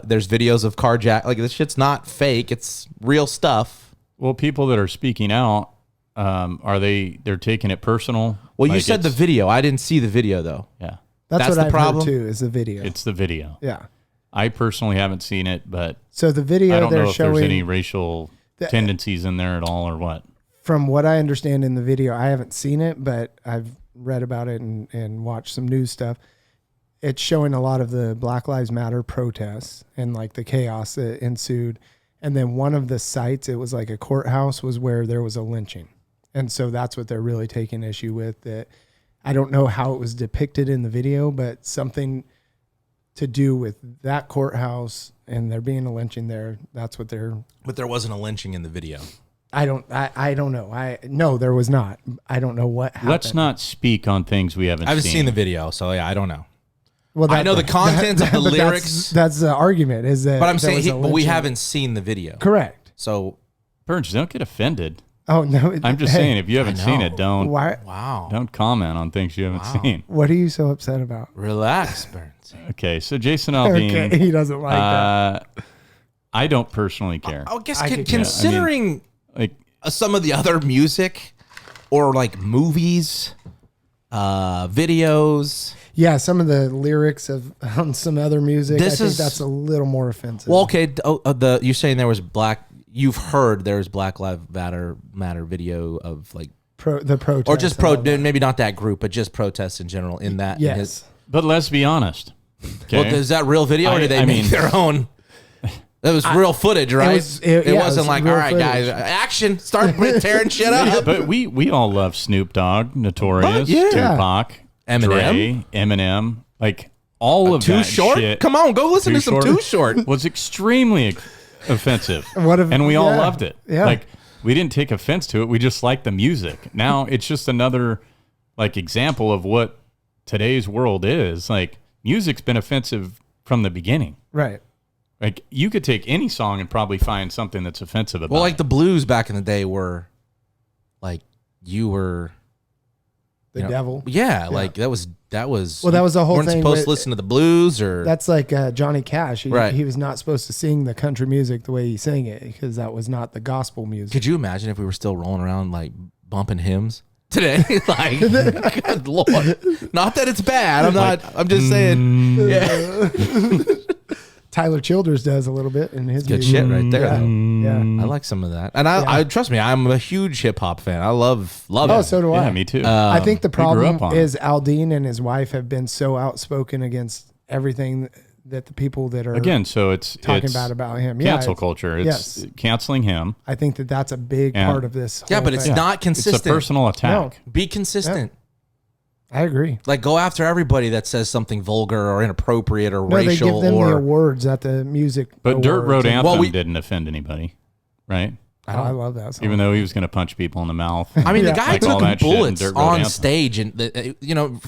There's videos of carjack. Like this shit's not fake. It's real stuff. Well, people that are speaking out, they're taking it personal? Well, you Like said the it's- video. I didn't see the video though. Yeah. That's That's what the I've problem? heard too. Is the video? It's the video. Yeah. I personally haven't seen it, but So the I video don't they're know if there's any showing, racial The- tendencies in there at all or what. from what I understand in the video, I haven't seen it, but I've read about it and watched some news stuff. It's showing a lot of the Black Lives Matter protests and like the chaos that ensued. And then one of the sites, it was like a courthouse, was where there was a lynching. And so that's what they're really taking issue with. That I don't know how it was depicted in the video, but something to do with that courthouse and there being a lynching there. That's what they're. But there wasn't a lynching in the video. I don't know. No, there was not. I don't know what happened. Let's not speak on things we haven't I haven't seen. seen the video, so yeah, I don't know. Well, I know the contents of the but lyrics. That's the argument. Is that? But I'm there saying, was a but we lynching. haven't seen the video. Correct. So Burns, don't get offended. Oh no! I'm just hey, saying, if you haven't seen know. it, don't Why? wow. don't comment on things you haven't Wow. seen. What are you so upset about? Relax, Burns. Okay, so Jason Aldean, Okay, he doesn't like that. I don't personally care. I guess I could- considering Like, some of the other music or like movies, videos. Yeah, some of the lyrics of on some other music. This I think is- that's a little more offensive. Well, okay. You're saying there was You've heard there's Black Lives Matter video of like, the protest or just and all that. maybe not that group, but just protests in general. In that, in Yes. his- but let's be honest. Okay? well, is that real video or did they I make mean- their own? That was real footage, right? It yeah, it wasn't was like, real all right, guys, footage. action, start tearing shit up. But we all love Snoop Dogg, Notorious, Yeah. Tupac, Eminem. Dre, Eminem, like all of Too that short? shit. Come on, go listen Too to some Short Too Short. was extremely offensive. And we all loved it. Yeah. Like we didn't take offense to it. We just liked the music. Now it's just another like example of what today's world is. Like music's been offensive from the beginning. Right. Like you could take any song and probably find something that's offensive about Well, like it. the blues back in the day were like you were The devil. Yeah, like that was. Well, that was the whole weren't thing supposed with- to listen to the blues or. That's like Johnny Cash. Right. He was not supposed to sing the country music the way he sang it because that was not the gospel music. Could you imagine if we were still rolling around like bumping hymns today? Like, good Lord. Not that it's bad. I'm just saying. Yeah. Tyler Childers does a little bit in his Good music. shit right there. Yeah. though. Yeah. I like some of that. And I trust me, I'm a huge hip hop fan. I love Oh, it. so do I. Yeah, me too. I think the grew up problem on is Aldine and his wife have been so outspoken against everything that the people that are Again, so it's talking bad about him. cancel it's- culture. It's yes. canceling him. I think that that's a big Yeah. part of this. Yeah, whole but it's thing. not It's consistent. a personal attack. Be consistent. I agree. Like go after everybody that says something vulgar or inappropriate or No, they racial give them the or awards at the music. But Dirt awards. Road And- Anthem we- didn't offend anybody, right? Oh, I love that song. Even though he was going to punch people in the mouth. I mean, Yeah. the guy Like all took that shit in bullets Dirt Road on Anthem. stage, and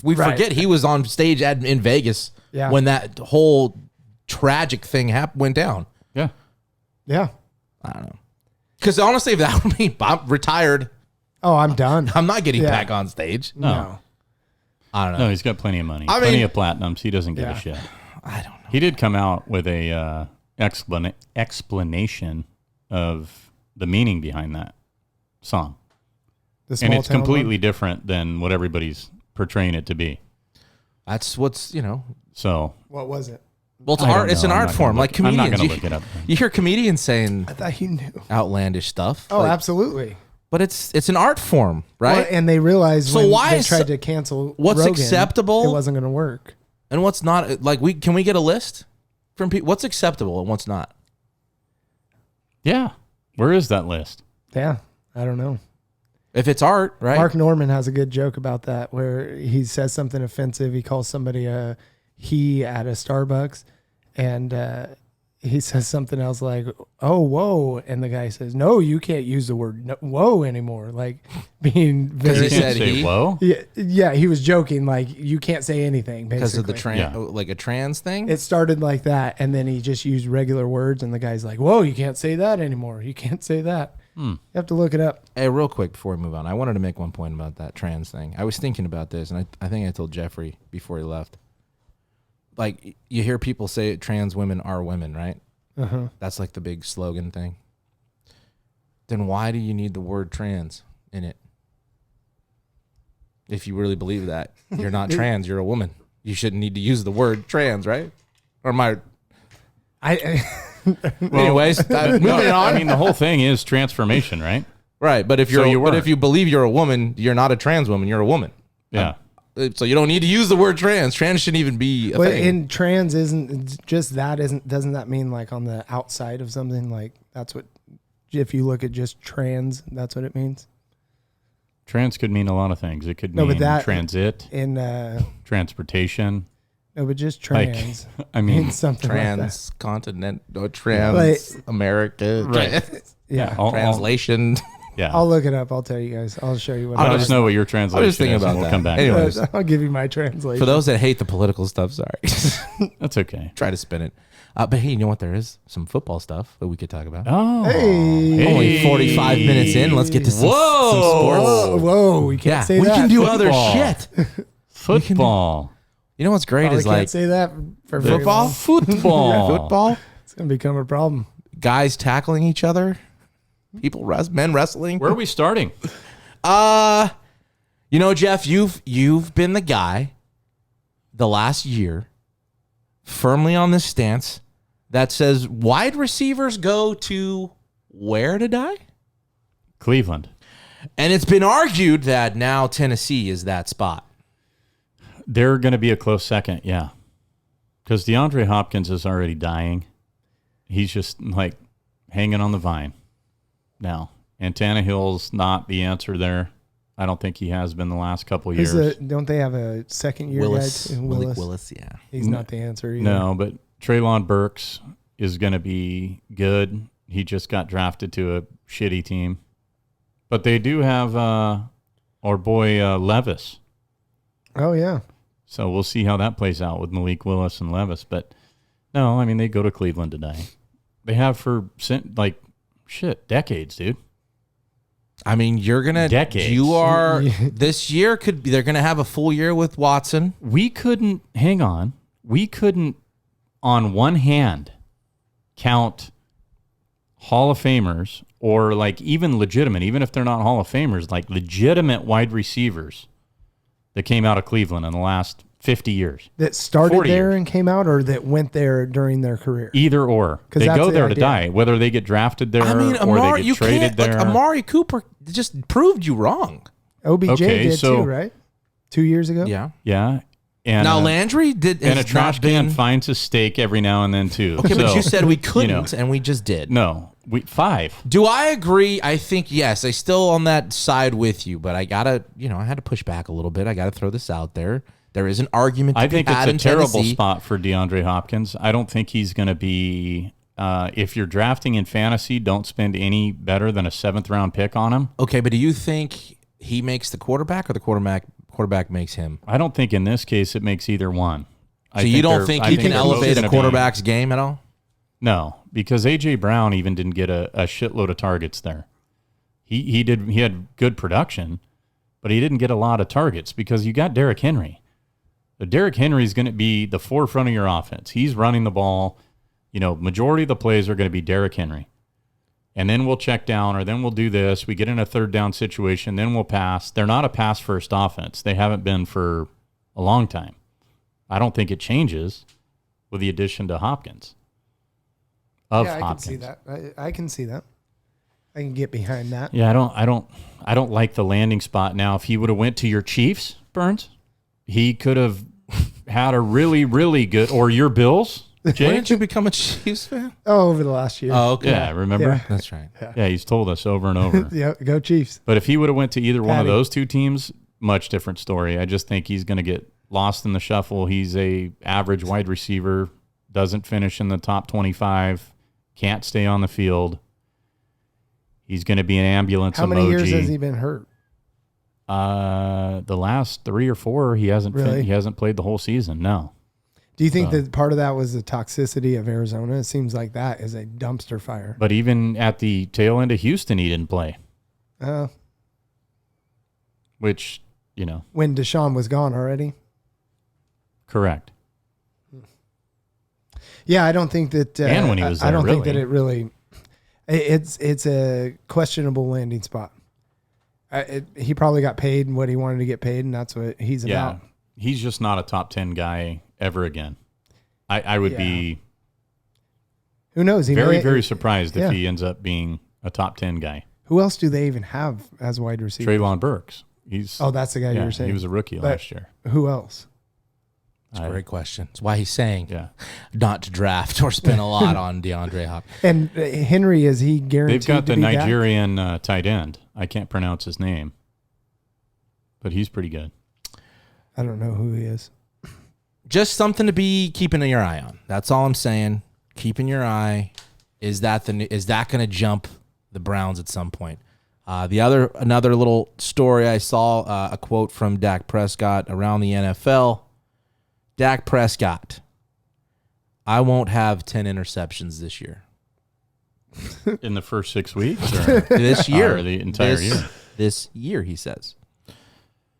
we Right. forget he was on stage in Vegas Yeah. when that whole tragic thing went down. Yeah. Yeah. I don't know, because honestly, if that were me, I'm retired. Oh, I'm done. I'm not getting Yeah. back on stage. No. I don't know. No, he's got plenty of money. I Plenty mean- of platinums. He doesn't give Yeah. a shit. I don't know. He did come out with a explanation of the meaning behind that song. The And small it's town completely one. different than what everybody's portraying it to be. That's what's So What was it? Well, it's I don't art. It's know. an I'm art not form, gonna like look- I'm comedians. not going You- to look it up. You hear comedians saying I thought you knew. outlandish stuff. Oh, like- absolutely. But it's an art form, right? Well, and they realized So when why they is- tried to cancel what's Rogan, acceptable? it wasn't going to work. And what's not? Like can we get a list from people? What's acceptable and what's not? Yeah. Where is that list? Yeah, I don't know. If it's art, right? Mark Norman has a good joke about that where he says something offensive. He calls somebody a he at a Starbucks, and he says something else like, "Oh, whoa," and the guy says, "No, you can't use the word whoa anymore." Like being Because very he You said can't say he- whoa. yeah, he was joking. Like you can't say anything because of the basically. trans, Yeah. like a trans thing. It started like that, and then he just used regular words, and the guy's like, "Whoa, you can't say that anymore. You can't say that." You have to look it up. Hey, real quick before we move on, I wanted to make one point about that trans thing. I was thinking about this, and I think I told Jeffrey before he left. Like you hear people say trans women are women, right? That's like the big slogan thing. Then why do you need the word trans in it? If you really believe that you're not trans, you're a woman. You shouldn't need to use the word trans, right? Or my anyways, moving on. I mean, the whole thing is transformation, right? Right, but if So you're you but weren't. if you believe you're a woman, you're not a trans woman. You're a woman. Yeah. So you don't need to use the word trans. Trans shouldn't even be a But thing. in trans isn't just that isn't doesn't that mean like on the outside of something, like that's what, if you look at just trans, that's what it means Trans could mean a lot of things. It could No, but mean that- transit, in transportation. no, but just Like, trans I mean, means something like that. Transcontinent or trans Like- America. Right. Yeah, I'll- Translation. yeah. I'll look it up. I'll tell you guys. I'll show you what I'll it just is. know what your translation I was thinking is, and about we'll that. come back. Anyway. to it. I'll give you my translation. For those that hate the political stuff, sorry. That's okay. Try to spin it. But hey, you know what? There is some football stuff that we could talk about. Oh. Hey. Only 45 minutes in. Let's get to some sports. Whoa, we can't Yeah, say we that. can do other Football. shit. Football. You know what's great Probably is can't like say that for very football? long. Football. Football, It's gonna become a problem. guys tackling each other, men wrestling. Where are we starting? You know, Jeff, you've been the guy the last year firmly on this stance that says wide receivers go to where to die? Cleveland. And it's been argued that now Tennessee is that spot. They're going to be a close second, yeah. Because DeAndre Hopkins is already dying. He's just like hanging on the vine now. And Tannehill's not the answer there. I don't think he has been the last couple years. Don't they have a second year Willis, guy? Malik Willis, yeah. He's not the answer either. No, but Treylon Burks is going to be good. He just got drafted to a shitty team. But they do have our boy Levis. Oh yeah. So we'll see how that plays out with Malik Willis and Levis. But no, I mean, they go to Cleveland today. They have for like shit decades, dude. I mean, you're gonna Decades. You are this year could be. They're gonna have a full year with Watson. We couldn't on one hand count Hall of Famers or like even legitimate, even if they're not Hall of Famers, like legitimate wide receivers that came out of Cleveland in the last 50 years. That started 40 there years. and came out, or that went there during their career? Either or. 'Cause They that's go the there to idea. die, whether they get drafted there I mean, or Amari, they you get traded can't. there. Like, Amari Cooper just proved you wrong. OBJ Okay, did so- too, right? 2 years ago? Yeah. Yeah. And Now Landry did. and a has trash not can been- finds a steak every now and then too. Okay, but So, you said we couldn't, know. and we just did. No, 5. Do I agree? I think yes. I still on that side with you, but I gotta, I had to push back a little bit. I gotta throw this out there. There is an argument to I be think had it's a in terrible Tennessee. spot for DeAndre Hopkins. I don't think he's going to be. If you're drafting in fantasy, don't spend any better than a 7th round pick on him. Okay, but do you think he makes the quarterback, or the quarterback makes him? I don't think in this case it makes either one. So you don't think he can elevate a quarterback's game at all? No, because A.J. Brown even didn't get a shitload of targets there. He did. He had good production, but he didn't get a lot of targets because you got Derrick Henry. Derrick Henry is going to be the forefront of your offense. He's running the ball. Majority of the plays are going to be Derrick Henry. And then we'll check down, or then we'll do this. We get in a 3rd down situation, then we'll pass. They're not a pass-first offense. They haven't been for a long time. I don't think it changes with the addition to Hopkins. Yeah, I Hopkins. can see that. I can see that. I can get behind that. Yeah, I don't like the landing spot now. If he would have went to your Chiefs, Burns, he could have had a really, really good, or your Bills, When Jake. did you become a Chiefs fan? Oh, over the last year. Oh, okay. Yeah, remember? Yeah. That's right. Yeah, he's told us over and over. Yeah, go Chiefs. But if he would have went to either one of Patty. those two teams, much different story. I just think he's going to get lost in the shuffle. He's a average wide receiver, doesn't finish in the top 25, can't stay on the field. He's going to be an ambulance How emoji. many years has he been hurt? The last 3 or 4, he hasn't Really? he hasn't played the whole season. No. Do you think that part of that was the toxicity of Arizona? It seems like that is a dumpster fire. But even at the tail end of Houston, he didn't play, which, When Deshaun was gone already? correct. Yeah, I don't think that. And when he was I there, don't think that really. it really. It's a questionable landing spot. He probably got paid what he wanted to get paid, and that's what he's Yeah. about. He's just not a top 10 guy ever again. I would be Who knows? He very, may- very surprised yeah. if he ends up being a top 10 guy. Who else do they even have as wide receiver? Traylon Burks. He's Oh, that's the guy you were saying. he was a rookie But last year. Who else? That's a great question. That's why he's saying Yeah. not to draft or spend a lot on DeAndre Hopkins. And Henry, is he guaranteed They've got to the be that? Nigerian tight end. I can't pronounce his name, but he's pretty good. I don't know who he is. Just something to be keeping your eye on. That's all I'm saying. Keeping your eye. Is that going to jump the Browns at some point? Another little story I saw, a quote from Dak Prescott around the NFL. Dak Prescott, I won't have 10 interceptions this year. In the first 6 weeks? Or? This year. Or the entire This- year? This year, he says.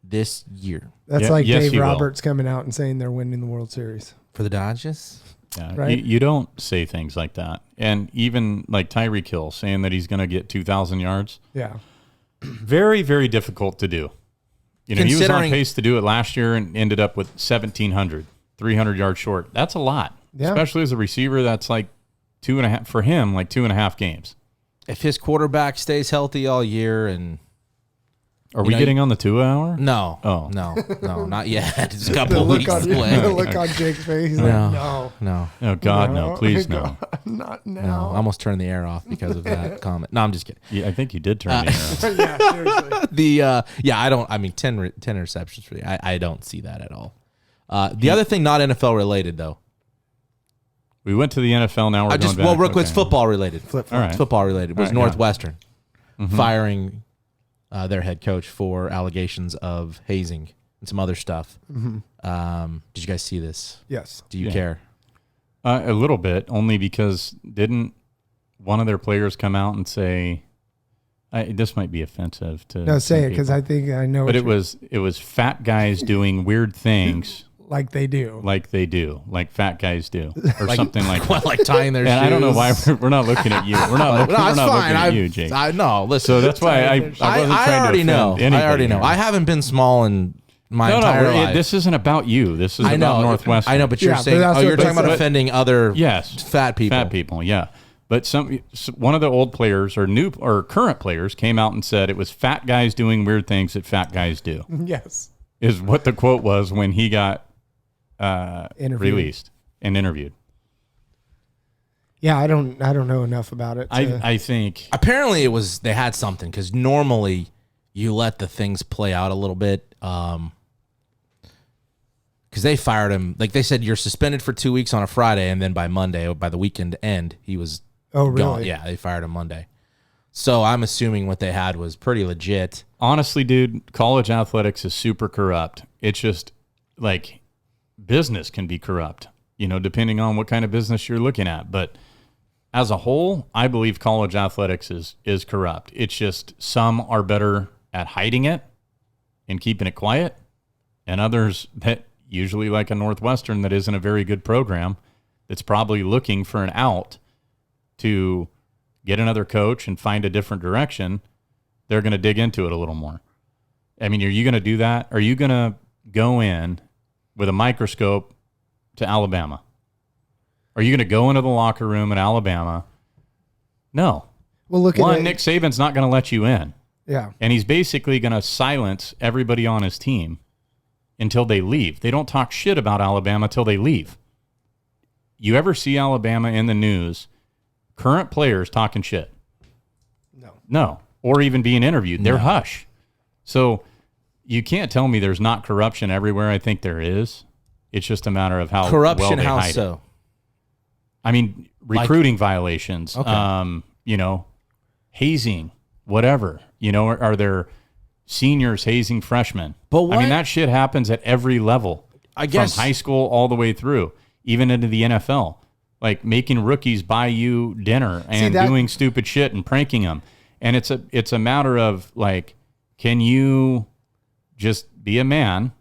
This year. That's Yeah, like yes, Dave he will. Roberts coming out and saying they're winning the World Series. For the Dodgers? Yeah, Right. you don't say things like that. And even like Tyreek Hill saying that he's going to get 2,000 yards, Yeah. very, very difficult to do. He was on Considering- pace to do it last year and ended up with 1,700, 300 yards short. That's a lot, Yeah. especially as a receiver. That's like 2.5 for him, like 2.5 games. If his quarterback stays healthy all year and Are we know, getting on the 2 hour? no, Oh. no, not yet. It's a couple weeks away. the look on Jake's face. He's No. like, no. No, Oh God, no! Please no. Not no. now. I almost turned the air off because of that comment. No, I'm just kidding. Yeah, I think you did turn the air. Yeah, seriously. I don't. I mean, 10 interceptions for the. I don't see that at all. The other thing, not NFL related though. We went to the NFL. Now we're going back. real quick, it's Okay. football related. All right. It's football related. Was All right, yeah. Northwestern firing their head coach for allegations of hazing and some other stuff. Did you guys see this? Yes. Do you Yeah. care? A little bit, only because didn't one of their players come out and say, This might be offensive to No, say some it because people. I think I know. But what it was fat guys doing weird things like they do. like they do, like fat guys do, or something like that. Well, like tying their shoes. And I don't know why we're not looking at you. We're not looking, No, we're it's not fine. looking at you, Jake. No, listen. So that's why I wasn't trying I already to know. offend anybody I already know. here. I haven't been small in my No, entire no, life. this isn't about you. This is I about know. Northwestern. I know, but you're Yeah, but saying, that's you're what- talking about but- offending other Yes, fat people. Fat people, yeah. But one of the old players or new or current players came out and said it was fat guys doing weird things that fat guys do. Yes. Is what the quote was when he got Interviewed. released and interviewed. Yeah, I don't know enough about it. I think Apparently, they had something because normally you let the things play out a little bit. Because they fired him, like they said, you're suspended for 2 weeks on a Friday, and then by Monday, or by the weekend end, he was oh, really? gone. Yeah, they fired him Monday. So I'm assuming what they had was pretty legit. honestly, dude, college athletics is super corrupt. It's just like business can be corrupt, depending on what kind of business you're looking at. But as a whole, I believe college athletics is corrupt. It's just some are better at hiding it and keeping it quiet, and others that usually like a Northwestern that isn't a very good program that's probably looking for an out to get another coach and find a different direction, they're going to dig into it a little more. I mean, are you going to do that? Are you going to go in with a microscope to Alabama? Are you going to go into the locker room at Alabama? No. Well, look at One, it. Nick Saban's not going to let you in. Yeah. And he's basically going to silence everybody on his team until they leave. They don't talk shit about Alabama till they leave. You ever see Alabama in the news, current players talking shit? No. Or even being interviewed. They're hush. So you can't tell me there's not corruption everywhere. I think there is. It's just a matter of how Corruption, well they how hide it. so? I mean, recruiting violations, Okay. Hazing, whatever. Are there seniors hazing freshmen? But I what- mean, that shit happens at every level. I guess- from high school all the way through, even into the NFL. Like making rookies buy you dinner and that- doing stupid shit and pranking them. And it's a matter of like, can you just be a man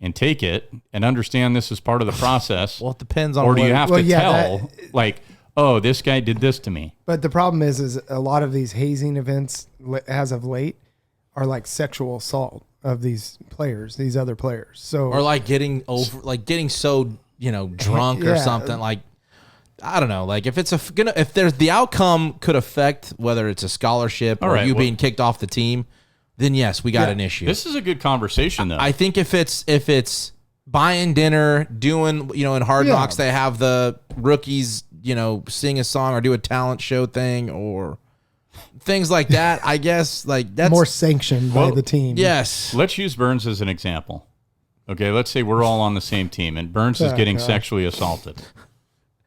and take it and understand this is part of the process? Well, it depends on or do what- you have Well, to yeah, tell, like, oh, this guy did this to me? But the problem is a lot of these hazing events, as of late, are like sexual assault of these players, these other players. So Or like getting so drunk or Yeah. something. Like, I don't know. Like if if there's the outcome could affect whether it's a scholarship All or right, you well- being kicked off the team, then yes, we got an issue. This is a good conversation, though. I think if it's buying dinner, doing in Hard Yeah. Knocks they have the rookies sing a song or do a talent show thing or things like that. I guess like that's more sanctioned by the team. Yes. Let's use Burns as an example. Okay, let's say we're all on the same team and Burns is Oh, getting gosh. sexually assaulted,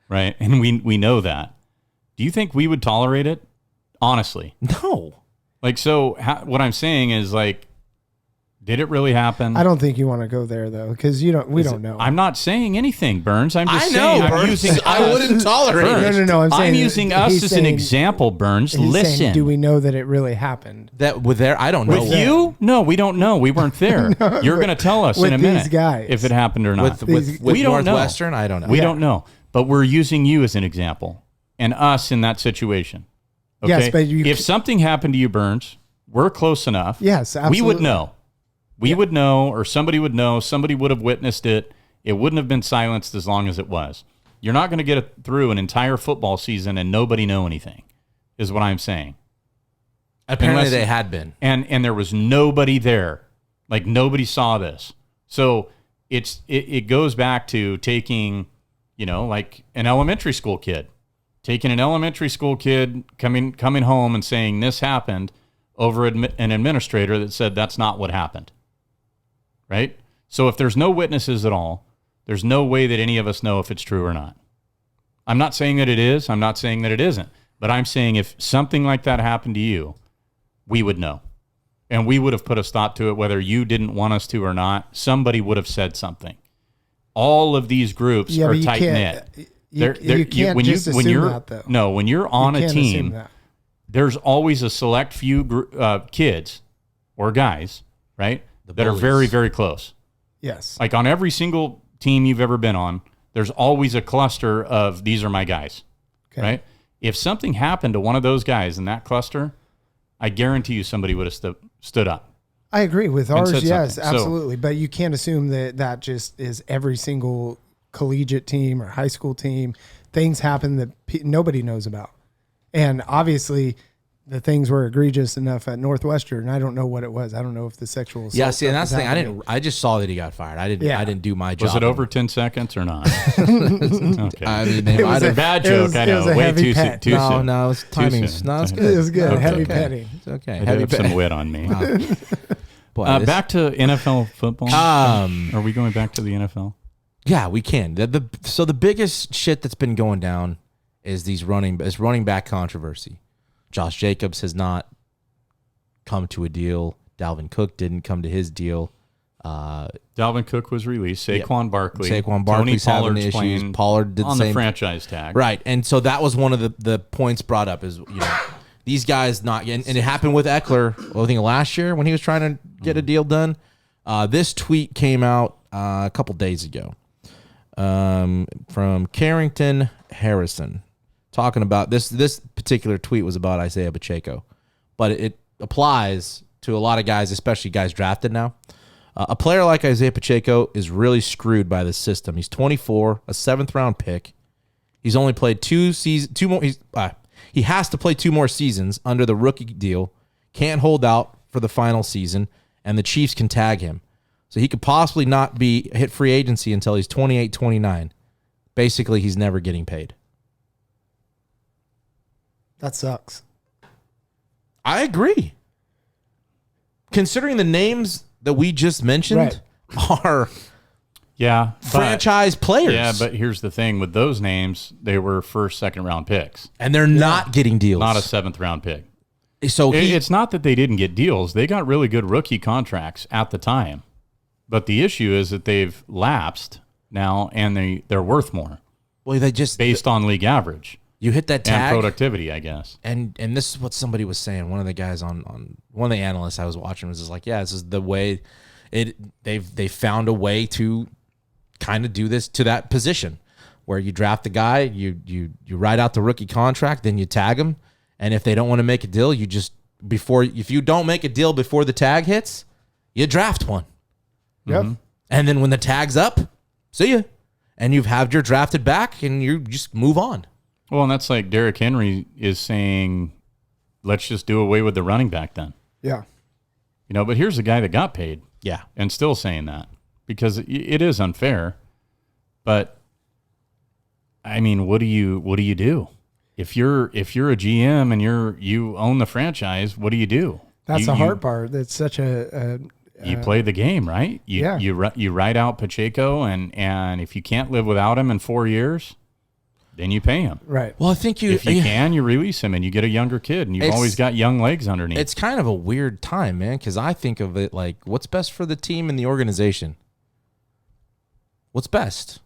right? And we know that. Do you think we would tolerate it? Honestly. No. Like, so what I'm saying is, like, did it really happen? I don't think you want to go there though, because we don't know. I'm not saying anything, Burns. I'm just I saying know. I'm Burns. using I us. wouldn't tolerate Burns. it. No. I'm saying using us he's as an saying- example, Burns. He's Listen. saying, do we know that it really happened? That with there, I don't know. With you? No, we don't know. We weren't there. You're going to tell us with in a these minute guys. if it happened or not. with We don't know. Northwestern, I don't know. We don't know. But we're using you as an example and us in that situation. Okay? Yes, but you- if something happened to you, Burns, we're close enough. Yes, We would absolutely. know. We would know, or somebody would know. Somebody would have witnessed it. It wouldn't have been silenced as long as it was. You're not going to get it through an entire football season and nobody know anything, is what I'm saying. Apparently, Unless- they had been. And there was nobody there. Like, nobody saw this. So it goes back to taking, like an elementary school kid. Taking an elementary school kid coming home and saying this happened over an administrator that said that's not what happened. Right? So if there's no witnesses at all, there's no way that any of us know if it's true or not. I'm not saying that it is. I'm not saying that it isn't. But I'm saying if something like that happened to you, we would know. And we would have put a stop to it, whether you didn't want us to or not. Somebody would have said something. All of these groups Yeah, are but you tight knit. can't. You can't just assume that, though. No, when you're on You a can't assume team, that. there's always a select few kids or guys, right, that are bullies. very, very close. Yes. Like on every single team you've ever been on, there's always a cluster of these are my guys, Okay. right? If something happened to one of those guys in that cluster, I guarantee you somebody would have stood up. I agree with And ours. said Yes, something. So- absolutely. But you can't assume that that just is every single collegiate team or high school team. Things happen that nobody knows about. And obviously the things were egregious enough at Northwestern. I don't know what it was. I don't know if the sexual assault Yeah, see, and stuff that's the was thing. happening. I just saw that he got fired. I Yeah. didn't do my job. Was it over 10 seconds or not? Okay. I mean, they It might was a have. Bad it joke, was- I it know. was a Way heavy too soon. pet. Too No, soon. no, it's Too timing. soon. No, it's Okay. good. It was good. Okay. Heavy Okay. petting. It's okay. It Heavy had some pet. wit on me. Boy, this- Back to NFL football. Are we going back to the NFL? Yeah, we can. So the biggest shit that's been going down is running back controversy. Josh Jacobs has not come to a deal. Dalvin Cook didn't come to his deal. Dalvin Cook was released. Saquon Barkley. Saquon Barkley's Tony having Pollard's issues. playing Pollard did the on same. the franchise tag. Right. And so that was one of the points brought up is, these guys not getting, and it happened with Eckler, I think last year when he was trying to get a deal done. This tweet came out a couple days ago from Carrington Harrison talking about this particular tweet was about Isaiah Pacheco, but it applies to a lot of guys, especially guys drafted now. A player like Isaiah Pacheco is really screwed by the system. He's 24, a 7th round pick. He's only played two more. He has to play 2 more seasons under the rookie deal. Can't hold out for the final season, and the Chiefs can tag him. So he could possibly not hit free agency until he's 28, 29. Basically, he's never getting paid. That sucks. I agree. Considering the names that we just mentioned are Yeah. franchise players. Yeah, but here's the thing with those names, they were first, second round picks, and they're not getting deals. not a 7th round pick. So It's not that they didn't get deals. They got really good rookie contracts at the time. But the issue is that they've lapsed now and they're worth more they just based on league average you hit that and tag productivity, I guess. and this is what somebody was saying. One of the guys on one of the analysts I was watching was just like, yeah, this is the way they found a way to kind of do this to that position where you draft the guy, you write out the rookie contract, then you tag him, and if they don't want to make a deal, if you don't make a deal before the tag hits, you draft one. Yep. And then when the tag's up, see ya. And you've had your drafted back and you just move on. Well, and that's like Derrick Henry is saying, let's just do away with the running back then. Yeah. But here's a guy that got paid Yeah. and still saying that because it is unfair. But I mean, what do you do? If you're a GM and you own the franchise, what do you do? That's the hard part. That's such a You play the game, right? You write out Pacheco, and if you can't live without him in 4 years, then you pay him. right. Well, I think If you can, you release him, and you get a younger kid, and you've It's- always got young legs underneath. it's kind of a weird time, man, because I think of it like, what's best for the team and the organization? What's best?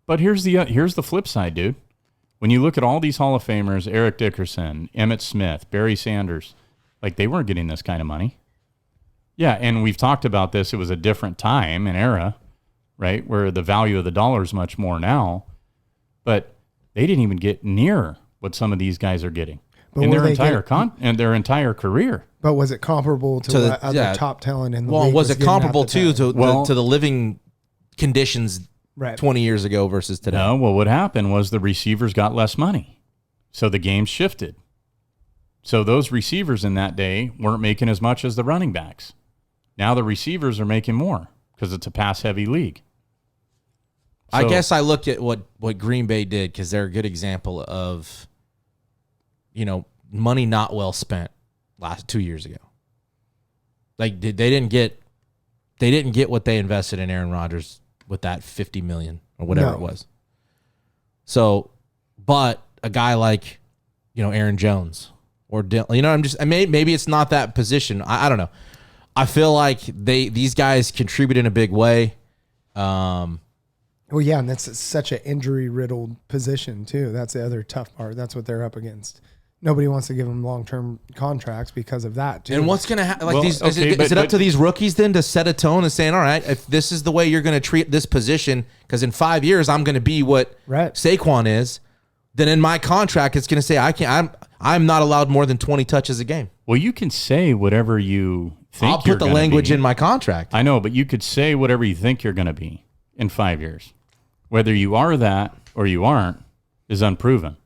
But here's the flip side, dude. When you look at all these Hall of Famers, Eric Dickerson, Emmitt Smith, Barry Sanders, like they weren't getting this kind of money. Yeah, and we've talked about this. It was a different time and era, right, where the value of the dollar is much more now. But they didn't even get near what some of these guys are getting But in were their they their entire career. But was it comparable to the- what other yeah. top talent in the Well, league was it getting at comparable the too time? to the living conditions Right. 20 years ago versus today? No, well, what happened was the receivers got less money. So the game shifted. So those receivers in that day weren't making as much as the running backs. Now the receivers are making more because it's a pass-heavy league. I So- guess I look at what Green Bay did because they're a good example of, money not well spent 2 years ago. Like they didn't get what they invested in Aaron Rodgers with that $50 million or whatever No. it was. So, but a guy like, Aaron Jones or maybe it's not that position. I don't know. I feel like these guys contribute in a big way. Well, yeah, and that's such an injury-riddled position too. That's the other tough part. That's what they're up against. nobody wants to give them long-term contracts because of that too. And what's going to happen? Like Well, these, okay, is it but up to these rookies then to set a tone and saying, all right, if this is the way you're going to treat this position, because in 5 years I'm going to be what Right. Saquon is, then in my contract it's going to say I'm not allowed more than 20 touches a game. Well, you can say whatever you think. I'll put the language in my contract. I know, but you could say whatever you think you're going to be in 5 years. Whether you are that or you aren't is unproven.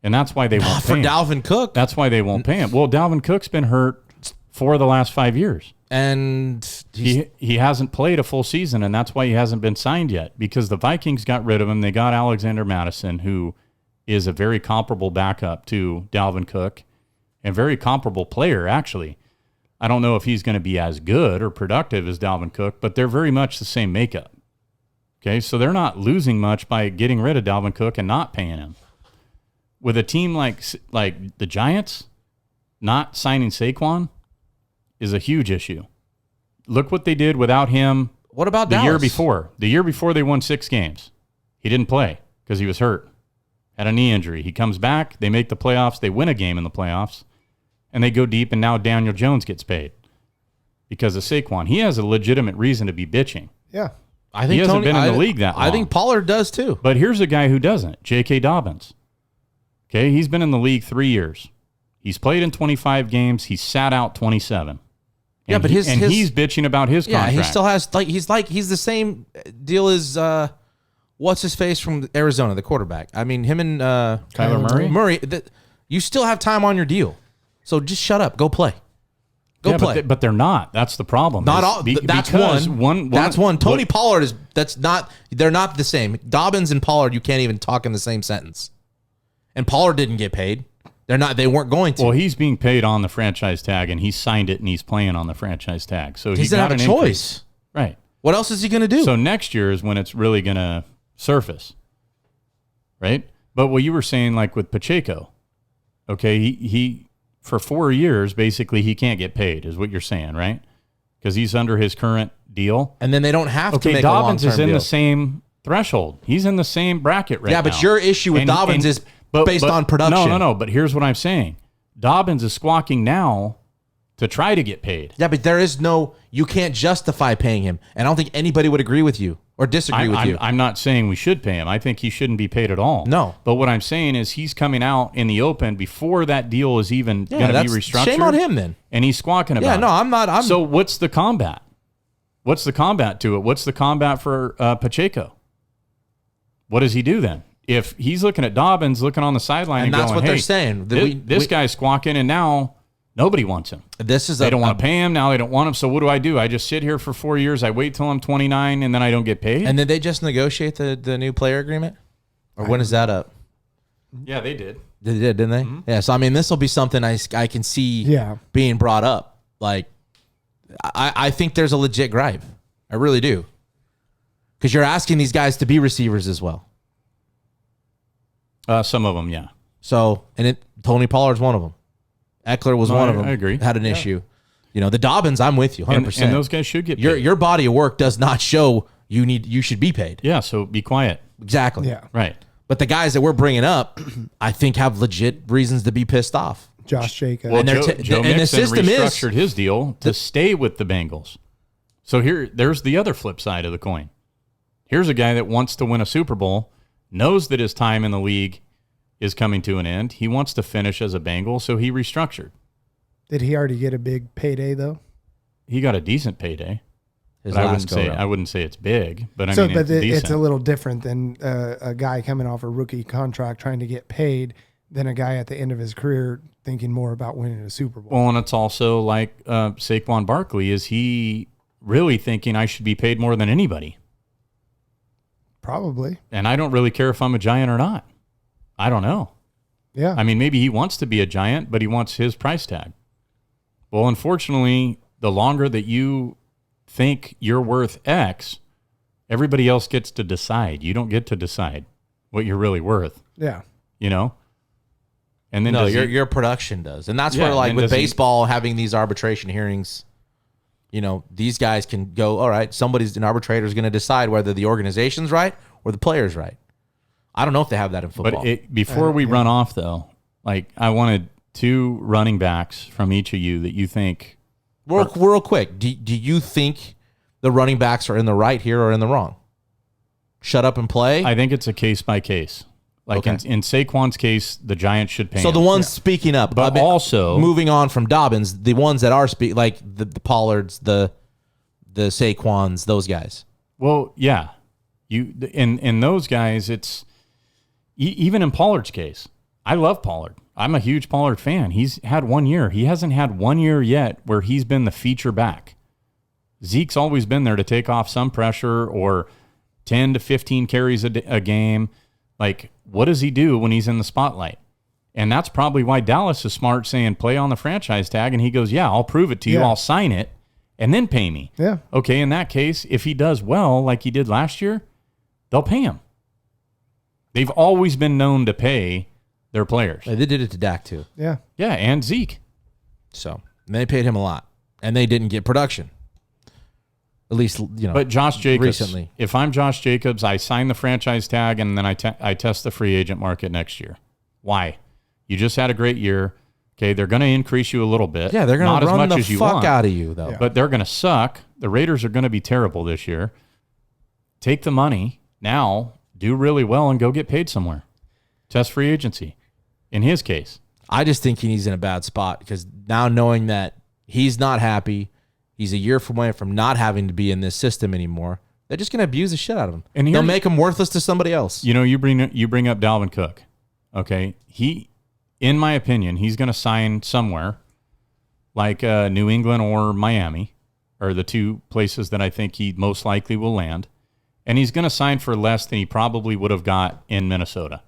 And that's why they won't For pay him. Dalvin Cook, That's why they won't pay him. Well, Dalvin Cook's been hurt 4 of the last 5 years. and He hasn't played a full season, and that's why he hasn't been signed yet, because the Vikings got rid of him. They got Alexander Madison, who is a very comparable backup to Dalvin Cook, and very comparable player, actually. I don't know if he's going to be as good or productive as Dalvin Cook, but they're very much the same makeup. Okay, so they're not losing much by getting rid of Dalvin Cook and not paying him. With a team like the Giants, not signing Saquon is a huge issue. Look what they did without him what about the Dallas? year before. The year before they won 6 games. He didn't play because he was hurt. Had a knee injury. He comes back, they make the playoffs, they win a game in the playoffs, and they go deep, and now Daniel Jones gets paid because of Saquon. He has a legitimate reason to be bitching. Yeah. I think He hasn't been in the league that I long. think Pollard does too. But here's a guy who doesn't, J.K. Dobbins. Okay, he's been in the league 3 years. He's played in 25 games. He's sat out 27. Yeah, And but his he's bitching about his yeah, contract. he still has he's the same deal as what's his face from Arizona, the quarterback. I mean, him and Kyler Murray? Murray, you still have time on your deal, so just shut up, go play, Yeah, play. but they're not. That's the problem. Not Is all. That's because one. That's one. Tony look, Pollard is. That's not. They're not the same. Dobbins and Pollard, you can't even talk in the same sentence. And Pollard didn't get paid. They're not. They weren't going to. Well, he's being paid on the franchise tag, and he signed it, and he's playing on the franchise tag. So he he doesn't got have a an choice. increase. Right. What else is he going to do? So next year is when it's really going to surface. Right. But what you were saying, like with Pacheco, okay, he for 4 years basically he can't get paid, is what you're saying, right? Because he's under his current deal. and then they don't have to Okay, make Dobbins a long-term is in deal. the same threshold. He's in the same bracket right now. Yeah, but your issue with Dobbins is based on production. No. But here's what I'm saying. Dobbins is squawking now to try to get paid. Yeah, but there is no. You can't justify paying him, and I don't think anybody would agree with you or disagree with you. I'm not saying we should pay him. I think he shouldn't be paid at all. No. But what I'm saying is he's coming out in the open before that deal is even going to be that's- restructured. shame on him then. And he's squawking about Yeah, it. no, I'm not. So what's the combat? What's the combat to it? What's the combat for Pacheco? What does he do then? If he's looking at Dobbins, looking on the sideline, And and that's going, what they're hey, saying. This guy's squawking, and now nobody wants him. This is They don't want to pay him. Now they don't want him. So what do? I just sit here for 4 years. I wait till I'm 29, and then I don't get paid? And did they just negotiate the new player agreement, or when is that up? Yeah, they did. They did, didn't they? Yeah. So I mean, this will be something I can see Yeah. being brought up. Like, I think there's a legit gripe. I really do, because you're asking these guys to be receivers as well. Some of them, yeah. So, and Tony Pollard's one of them. Eckler was No, one of them. I agree. Had an issue. You know, the Dobbins, I'm with you 100%. And those guys should get paid. Your body of work does not show you should be paid. Yeah, so be quiet. Exactly. Yeah. Right. But the guys that we're bringing up, I think have legit reasons to be pissed off. Josh Jacobs. Well, And they're Joe and the Mixon system is- restructured his deal to stay with the Bengals. So there's the other flip side of the coin. Here's a guy that wants to win a Super Bowl, knows that his time in the league is coming to an end. He wants to finish as a Bengal, so he restructured. Did he already get a big payday though? He got a decent payday. His But last go-round. I wouldn't say it's big, but I So, mean but it's it's decent. a little different than a guy coming off a rookie contract trying to get paid than a guy at the end of his career thinking more about winning a Super Bowl. Well, and it's also like Saquon Barkley. Is he really thinking I should be paid more than anybody? Probably. And I don't really care if I'm a Giant or not. I don't know. Yeah. I mean, maybe he wants to be a Giant, but he wants his price tag. Well, unfortunately, the longer that you think you're worth X, everybody else gets to decide. You don't get to decide what you're really worth, yeah. you know? And then No, does your production does. And that's Yeah, where, like, and with does he- baseball having these arbitration hearings, you know, these guys can go, all right, an arbitrator is going to decide whether the organization's right or the player's right. I don't know if they have that in football. But before we run off, though, like I wanted two running backs from each of you that you think. Real quick, do you think the running backs are in the right here or in the wrong? Shut up and play? I think it's a case by case. Like Okay. in Saquon's case, the Giants should pay So him. the ones speaking up, But also- moving on from Dobbins, the ones that are like the Pollards, the Saquons, those guys. Well, yeah, you in those guys, it's even in Pollard's case. I love Pollard. I'm a huge Pollard fan. He's had 1 year. He hasn't had 1 year yet where he's been the feature back. Zeke's always been there to take off some pressure or 10 to 15 carries a game. Like, what does he do when he's in the spotlight? And that's probably why Dallas is smart, saying play on the franchise tag. And he goes, yeah, I'll prove it to you. Yeah. I'll sign it and then pay me. Yeah. Okay, in that case, if he does well like he did last year, they'll pay him. They've always been known to pay their players. They did it to Dak too. Yeah. Yeah, and Zeke. So and they paid him a lot, and they didn't get production. At least, But Josh Jacobs, recently. if I'm Josh Jacobs, I sign the franchise tag and then I test the free agent market next year. Why? You just had a great year. Okay, they're going to increase you a little bit. Yeah, they're going not to as run much the as you fuck want, out of you, though. Yeah. but they're going to suck. The Raiders are going to be terrible this year. Take the money now, do really well, and go get paid somewhere. Test free agency. In his case, I just think he's in a bad spot because now knowing that he's not happy, he's a year away from not having to be in this system anymore. They're just going to abuse the shit out of him. And They'll here's- make him worthless to somebody else. you know, you bring up Dalvin Cook. Okay, in my opinion, he's going to sign somewhere like New England or Miami, are the two places that I think he most likely will land. And he's going to sign for less than he probably would have got in Minnesota.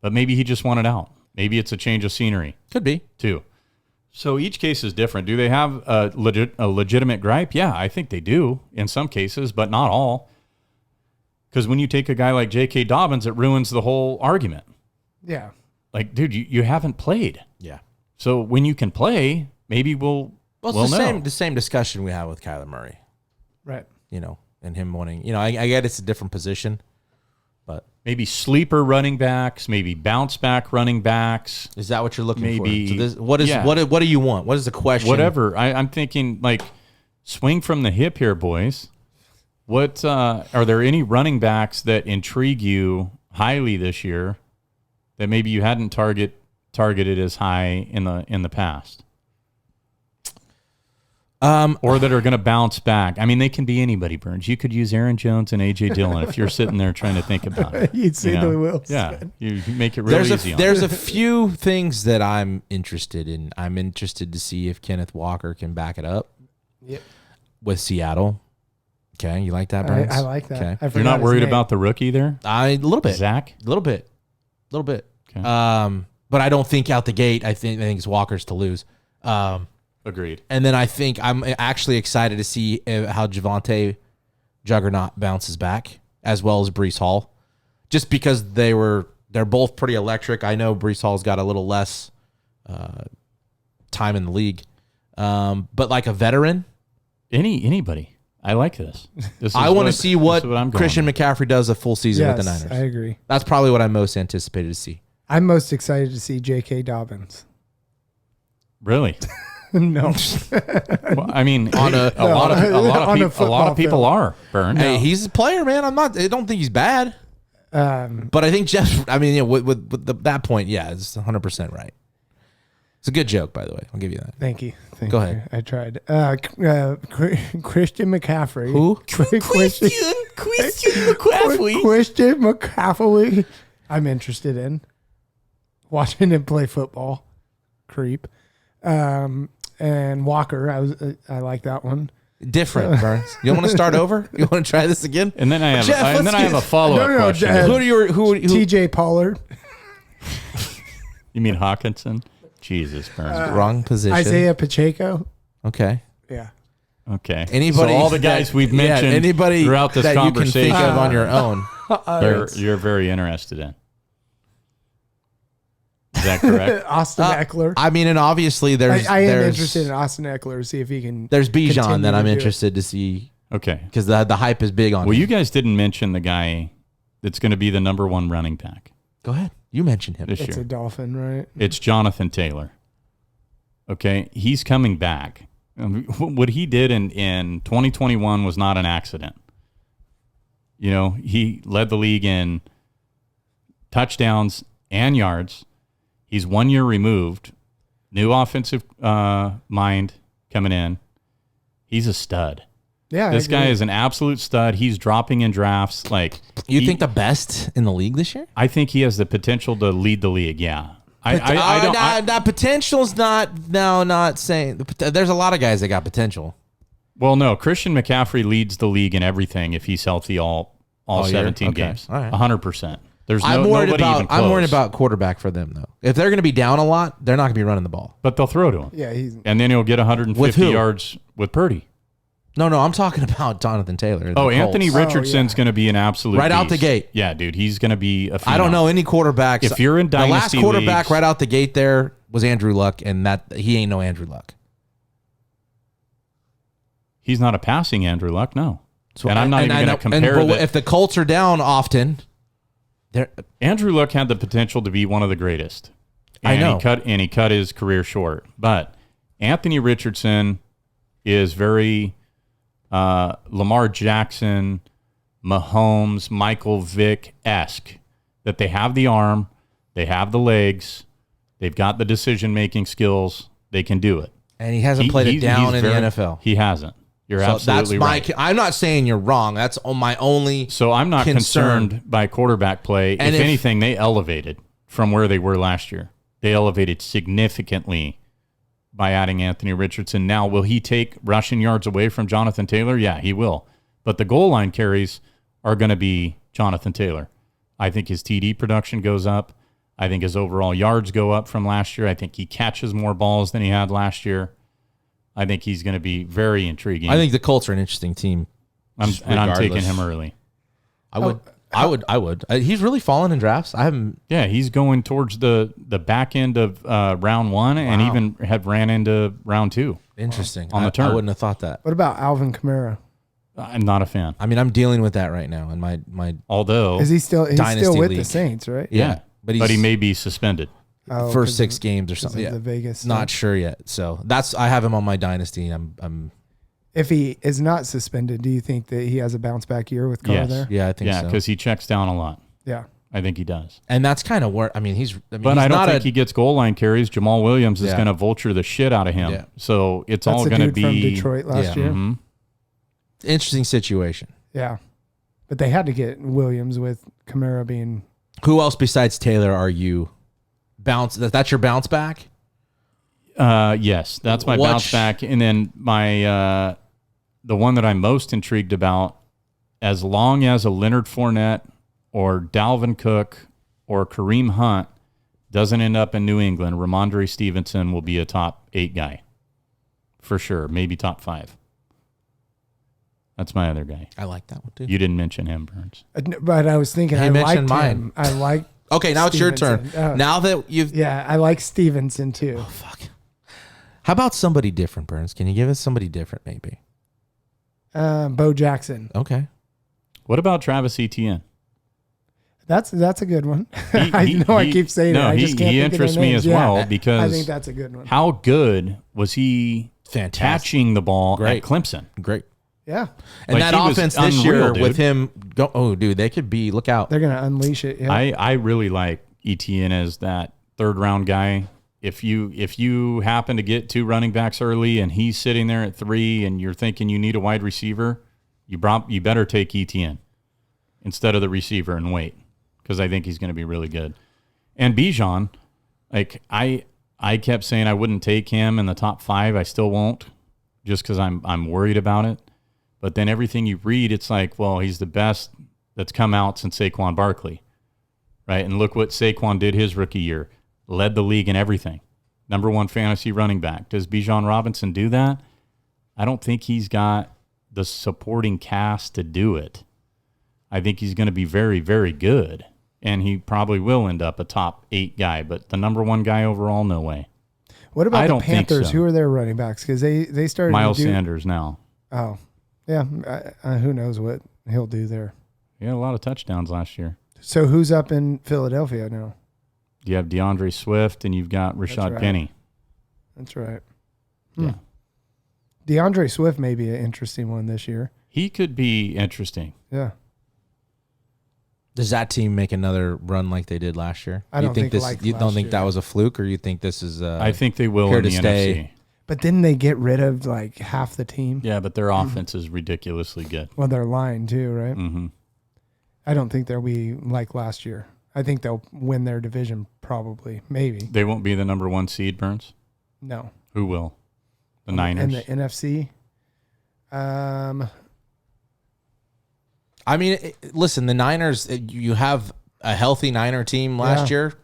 But maybe he just wanted out. Maybe it's a change of scenery Could be. too. So each case is different. Do they have a legitimate gripe? Yeah, I think they do in some cases, but not all. Because when you take a guy like J.K. Dobbins, it ruins the whole argument. Yeah. Like, dude, you haven't played. Yeah. So when you can play, maybe we'll Well, know. it's the same discussion we have with Kyler Murray, Right. and him wanting, I get it's a different position, but Maybe sleeper running backs, maybe bounce back running backs, is that what you're looking Maybe- for? So what do you want? What is the question? whatever. I'm thinking like swing from the hip here, boys. What are there any running backs that intrigue you highly this year that maybe you hadn't targeted as high in the past? Or that are going to bounce back. I mean, they can be anybody, Burns. You could use Aaron Jones and A.J. Dillon if you're sitting there trying to think about it. You'd say You know? Louis Wilson. Yeah, you make it really easy on There's them. a few things that I'm interested in. I'm interested to see if Kenneth Walker can back it up Yep. with Seattle. Okay, you like that, Burns? I like that. Okay. I You're forgot not his worried name. about the rookie there, A little bit. Zach? A little bit. Okay. But I don't think out the gate. I think it's Walker's to lose. Agreed. And then I think I'm actually excited to see how Javonte Juggernaut bounces back, as well as Breece Hall, just because they're both pretty electric. I know Breece Hall's got a little less time in the league, but like a veteran, Anybody. I like this. This is I want to see what I'm going Christian with. McCaffrey does a full season Yes, with the Niners. I agree. That's probably what I'm most anticipated to see. I'm most excited to see J.K. Dobbins. Really? No. Well, I mean, On a- a lot on a of football people field. are Burn. Hey, he's a player, man. I don't think he's bad. But I think Jeff. I mean, with that point, yeah, it's 100% right. It's a good joke, by the way. I'll give you that. Thank you. Go ahead. I tried. Christian McCaffrey. Who? Christian McCaffrey. I'm interested in watching him play football. Creep. And Walker. I like that one. Different, Burns. You want to start over? You want to try this again? And then I have, Jeff, let's I have a follow up No, question. Jeff. Who TJ Pollard. You mean Hawkinson? Jesus, Burns. wrong position? Isaiah Pacheco. Okay. Yeah. Okay. Anybody? So all the guys that- we've mentioned anybody throughout this that conversation, you can think of on your own. you're very interested in. Is that correct? Austin Eckler. I mean, and obviously there's I am there's, interested in Austin Eckler. See if he can. There's Bijan continue that to I'm do it. interested to see Okay. because the hype is big on. Well, him. you guys didn't mention the guy that's going to be the number one running back. Go ahead. You mentioned him. this It's year. a Dolphin, right? It's Jonathan Taylor. Okay, he's coming back. What he did in 2021 was not an accident. You know, he led the league in touchdowns and yards. He's 1 year removed. New offensive mind coming in. He's a stud. Yeah. This guy is an absolute stud. He's dropping in drafts. Like You think the best in the league this year? I think he has the potential to lead the league. Yeah. I don't. That potential's not saying. There's a lot of guys that got potential. Well, no. Christian McCaffrey leads the league in everything if he's healthy all All year? 17 Okay. games. All right. 100%. There's I'm worried nobody even close. I'm worried about quarterback for them though. If they're going to be down a lot, they're not going to be running the ball. But they'll throw to him. Yeah, he's And then he'll get 150 With who? yards with Purdy. No, I'm talking about Jonathan Taylor. the Oh, Anthony Colts. Richardson's going to be an absolute Right out the beast. gate. Yeah, dude. He's going to be a phenom. I don't know any quarterbacks. If you're in the last dynasty quarterback leagues- right out the gate there was Andrew Luck, and that he ain't no Andrew Luck. He's not a passing Andrew Luck, no. So and I'm not even going to compare but that. if the Colts are down often, they're Andrew Luck had the potential to be one of the greatest. I And know. He cut his career short. But Anthony Richardson is very Lamar Jackson, Mahomes, Michael Vick-esque. That they have the arm, they have the legs, they've got the decision-making skills, they can do it. and he hasn't played it down he's in very- the NFL. He hasn't. You're So that's absolutely my. right. I'm not saying you're wrong. That's my only. So I'm not concerned. concerned by quarterback play. And if if- anything, they elevated from where they were last year. They elevated significantly by adding Anthony Richardson. Now, will he take rushing yards away from Jonathan Taylor? Yeah, he will. But the goal line carries are going to be Jonathan Taylor. I think his TD production goes up. I think his overall yards go up from last year. I think he catches more balls than he had last year. I think he's going to be very intriguing. I think the Colts are an interesting team. I'm taking regardless. him early. I would. He's really fallen in drafts. I haven't. Yeah, he's going towards the back end of round one and even have ran into round two. Interesting. On the turn. I wouldn't have thought that. What about Alvin Kamara? I'm not a fan. I mean, I'm dealing with that right now in my Although, Is he still? He's Dynasty still with the league. Saints, right? yeah, but he he's may be suspended. Oh, first 'cause 6 of- games or 'cause something. of Yeah, the Vegas not stuff. sure yet. So I have him on my dynasty. I'm If he is not suspended, do you think that he has a bounce back year with Carr Yes. there? yeah, I think Yeah, so. because he checks down a lot. Yeah. I think he does. And that's kind of where I mean he's. But he's I don't not think he gets goal line carries. Jamal Williams is Yeah. going to vulture the shit out of him. Yeah. So it's That's all the going to dude be from Detroit last Yeah. year. Mhm. interesting situation. Yeah. But they had to get Williams with Kamara being. Who else besides Taylor are you bounce? That's your bounce back. Yes, that's my What bounce sh- back. And then my the one that I'm most intrigued about, as long as a Leonard Fournette or Dalvin Cook or Kareem Hunt doesn't end up in New England, Ramondre Stevenson will be a top 8 guy. For sure. Maybe top 5. That's my other guy. I like that one too. You didn't mention him, Burns. But I was thinking, He I mentioned liked mine. him. I like. Okay, now it's your turn. Stevenson. Oh. Now that you've Yeah, I like Stevenson too. fuck. How about somebody different, Burns? Can you give us somebody different, maybe? Bo Jackson. Okay. What about Travis Etienne? That's a good one. He- I he- know I he- keep saying no, it. I he- just can't he think of their interests me names. as Yeah. well because I think that's a good one. how good was he Fantastic. catching the ball Great. at Clemson? Great. Yeah, And Like, that he was offense this unreal, year dude. with him, dude, they could be. Look out. they're gonna unleash it. Yeah. I really like Etienne as that 3rd round guy. If you happen to get 2 running backs early and he's sitting there at 3 and you're thinking you need a wide receiver, you better take Etienne instead of the receiver and wait, because I think he's going to be really good. And Bijan, like I kept saying I wouldn't take him in the top 5. I still won't, just because I'm worried about it. But then everything you read, it's like, well, he's the best that's come out since Saquon Barkley, right? And look what Saquon did his rookie year. Led the league in everything. Number 1 fantasy running back. Does Bijan Robinson do that? I don't think he's got the supporting cast to do it. I think he's going to be very, very good. And he probably will end up a top 8 guy. But the number 1 guy overall, no way. what about I the don't think Panthers? so. Who are their running backs? Because they started Miles to do, Sanders now. Oh, yeah. Who knows what he'll do there? He had a lot of touchdowns last year. So who's up in Philadelphia now? You have DeAndre Swift and you've got Rashad right. Penny. That's right. Yeah. DeAndre Swift may be an interesting one this year. He could be interesting. Yeah. Does that team make another run like they did last year? I don't think this. like You don't last think year. that was a fluke, or you think this is? I think they will here in to the stay. NFC. But didn't they get rid of like half the team? Yeah, but their offense is ridiculously good. Well, their line too, right? Mm-hmm. I don't think they'll be like last year. I think they'll win their division probably, maybe. They won't be the number 1 seed, Burns. No. Who will? The Niners. And the NFC. I mean, listen, the Niners. You have a healthy Niner team last year.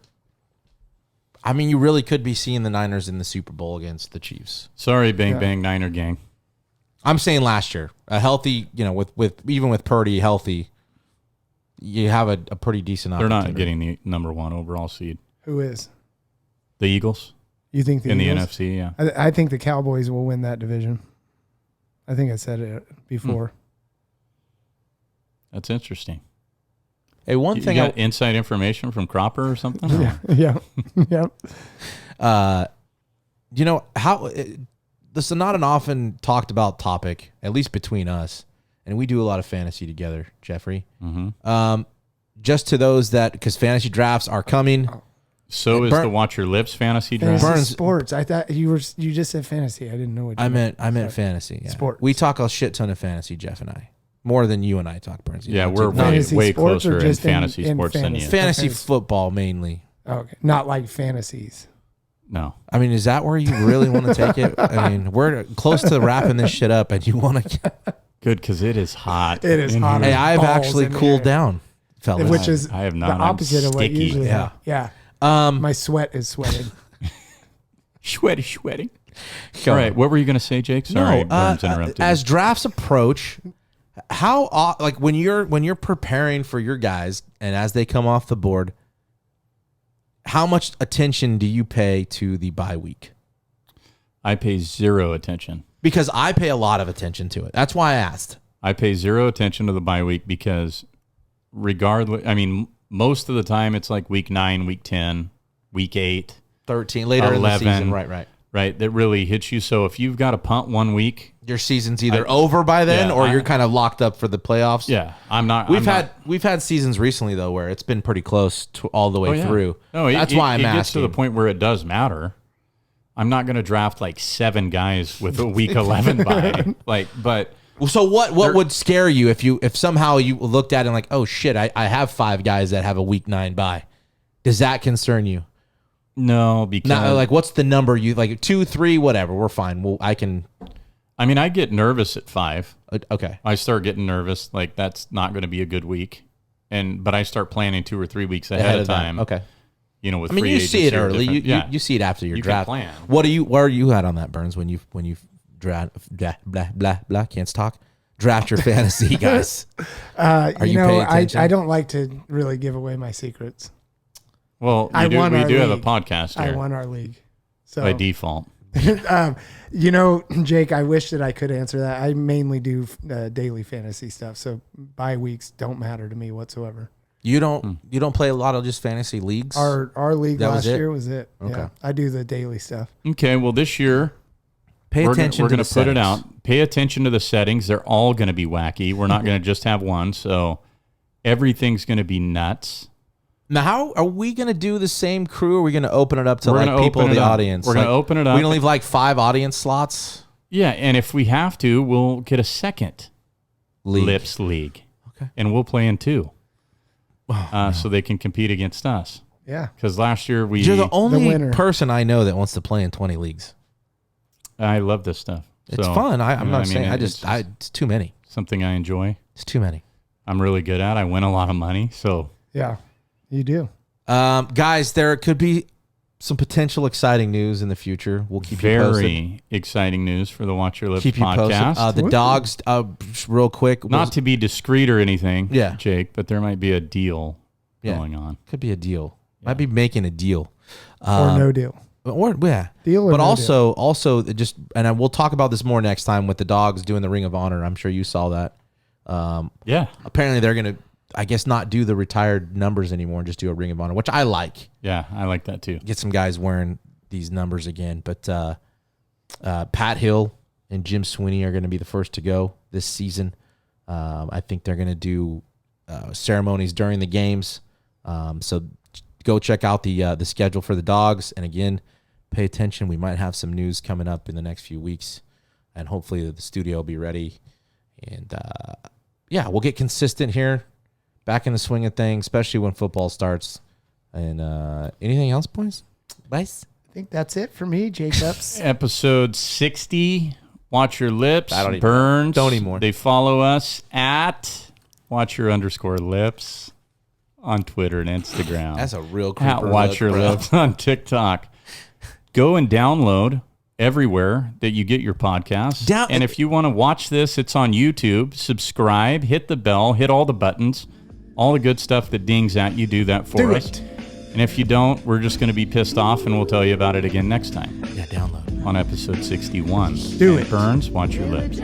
I mean, you really could be seeing the Niners in the Super Bowl against the Chiefs. Sorry, Bang Yeah. Bang Niner gang. I'm saying last year, a healthy, with even with Purdy healthy, you have a pretty decent They're opportunity. not getting the number 1 overall seed. Who is? The Eagles You think the in Eagles? the NFC, yeah. I think the Cowboys will win that division. I think I said it before. That's interesting. Hey, one You thing got inside information from Cropper or something? Yeah. Yeah. Yeah. how this is not an often talked about topic, at least between us, and we do a lot of fantasy together, Jeffrey. Mm-hmm. Just to those because fantasy drafts are coming. So is Burn- the Watch Your Lips fantasy draft. Fantasy Burns- sports. I thought you just said fantasy. I didn't know what you I meant Sorry. fantasy. Yeah. Sports. We talk a shit ton of fantasy, Jeff and I, more than you and I talk, Burns. Yeah, Not we're too- not- Fantasy way sports or closer in just in- fantasy in sports than fantasy? you. fantasy Okay. football mainly. Okay. Not like fantasies. No. I mean, is that where you really want to take it? I mean, we're close to wrapping this shit up, and you want to. Good, because it is hot. It is in hot. here. Hey, I've Balls actually in the cooled air. down, fellas. Which is I have not. the I'm opposite of what sticky. usually Yeah. Yeah. Um, My sweat is sweating. Sweating. go All on. right, what were you going to say, Jake? Sorry, No, Burns interrupted. as drafts approach, like when you're preparing for your guys and as they come off the board, how much attention do you pay to the bye week? I pay zero attention. Because I pay a lot of attention to it. That's why I asked. I pay zero attention to the bye week because regardless, I mean, most of the time it's like week 9, week 10, week 8, 13 later in the 11. season, right. right? That really hits you. So if you've got to punt 1 week, Your season's either over by then Yeah, or I- you're kind of locked up for the playoffs. yeah, I'm not. We've I'm had seasons recently though where it's been pretty close to all the way not, oh, yeah. through. No, That's why I'm it gets asking. to the point where it does matter. I'm not going to draft like 7 guys with a week 11 bye. But So what would scare you if somehow you looked at it and like, oh shit, I have 5 guys that have a week 9 bye. Does that concern you? no, because Not like what's the number you like 2, 3, whatever. We're fine. Well, I can. I mean, I get nervous at 5. Okay. I start getting nervous. Like that's not going to be a good week. But I start planning 2 or 3 weeks ahead of that. time. Okay. You know, with I mean, free you see it agency or early. different- You, you see it after your You can draft. plan. Where are you at on that, Burns? When you draft blah can't talk. Draft your fantasy guys. You you know, paying I attention? don't like to really give away my secrets. Well, I won we our do have a league. podcast I here won our league. So, by default. you know, Jake, I wish that I could answer that. I mainly do daily fantasy stuff. So bye weeks don't matter to me whatsoever. You don't play a lot of just fantasy leagues. Our league That was last it? year was it. Okay. Yeah, I do the daily stuff. Okay, well, this year Pay we're attention. going to to put it settings. out. Pay attention to the settings. They're all going to be wacky. We're not going to just have one. So everything's going to be nuts. Now, how are we going to do the same crew? Or are we going to open it up to We're like gonna people in open the it up. audience? We're gonna open it up. We going to leave like 5 audience slots. Yeah, and if we have to, we'll get a second League. Lips League. Okay. And we'll play in 2. Oh, So they can compete against us. Yeah. Because last year You're the only winner. person I know that wants to play in 20 leagues. I love this stuff. It's So, fun. I'm you know, not I mean, saying. it's It's too many. something I enjoy. It's too many. I'm really good at. I win a lot of money. So Yeah. You do. Guys, there could be some potential exciting news in the future. We'll keep you posted. very exciting news for the Watch Your Lips Keep you podcast. posted. The dogs, real quick. Not to be discreet or anything, Yeah. Jake, but there might be a deal Yeah. going on. Could be a deal. Might be making a deal. Or no deal. Or yeah. Deal or But no also just, and we'll talk about this more next time with the dogs doing the Ring of Honor. I'm sure you saw that. Yeah. Apparently they're gonna. I guess, not do the retired numbers anymore and just do a Ring of Honor, which I like. Yeah, I like that too. Get some guys wearing these numbers again. But Pat Hill and Jim Sweeney are going to be the first to go this season. I think they're going to do ceremonies during the games. So go check out the schedule for the Dogs. And again, pay attention. We might have some news coming up in the next few weeks. And hopefully the studio will be ready. And, yeah, we'll get consistent here. Back in the swing of things, especially when football starts. And anything else, boys? Vice? I think that's it for me, Jacobs. Episode 60. Watch Your Lips. I don't even- Burns. don't anymore. They follow us at WatchYour_lips on Twitter and Instagram. That's a real At creeper Watch look, Your bro. Lips on TikTok. Go and download everywhere that you get your podcasts. And if you want to watch this, it's on YouTube. Subscribe, hit the bell, hit all the buttons, all the good stuff that dings at you. Do that for us. And if you don't, we're just going to be pissed off, and we'll tell you about it again next time Yeah, download. on episode 61. Do it. Burns, Watch Your Lips.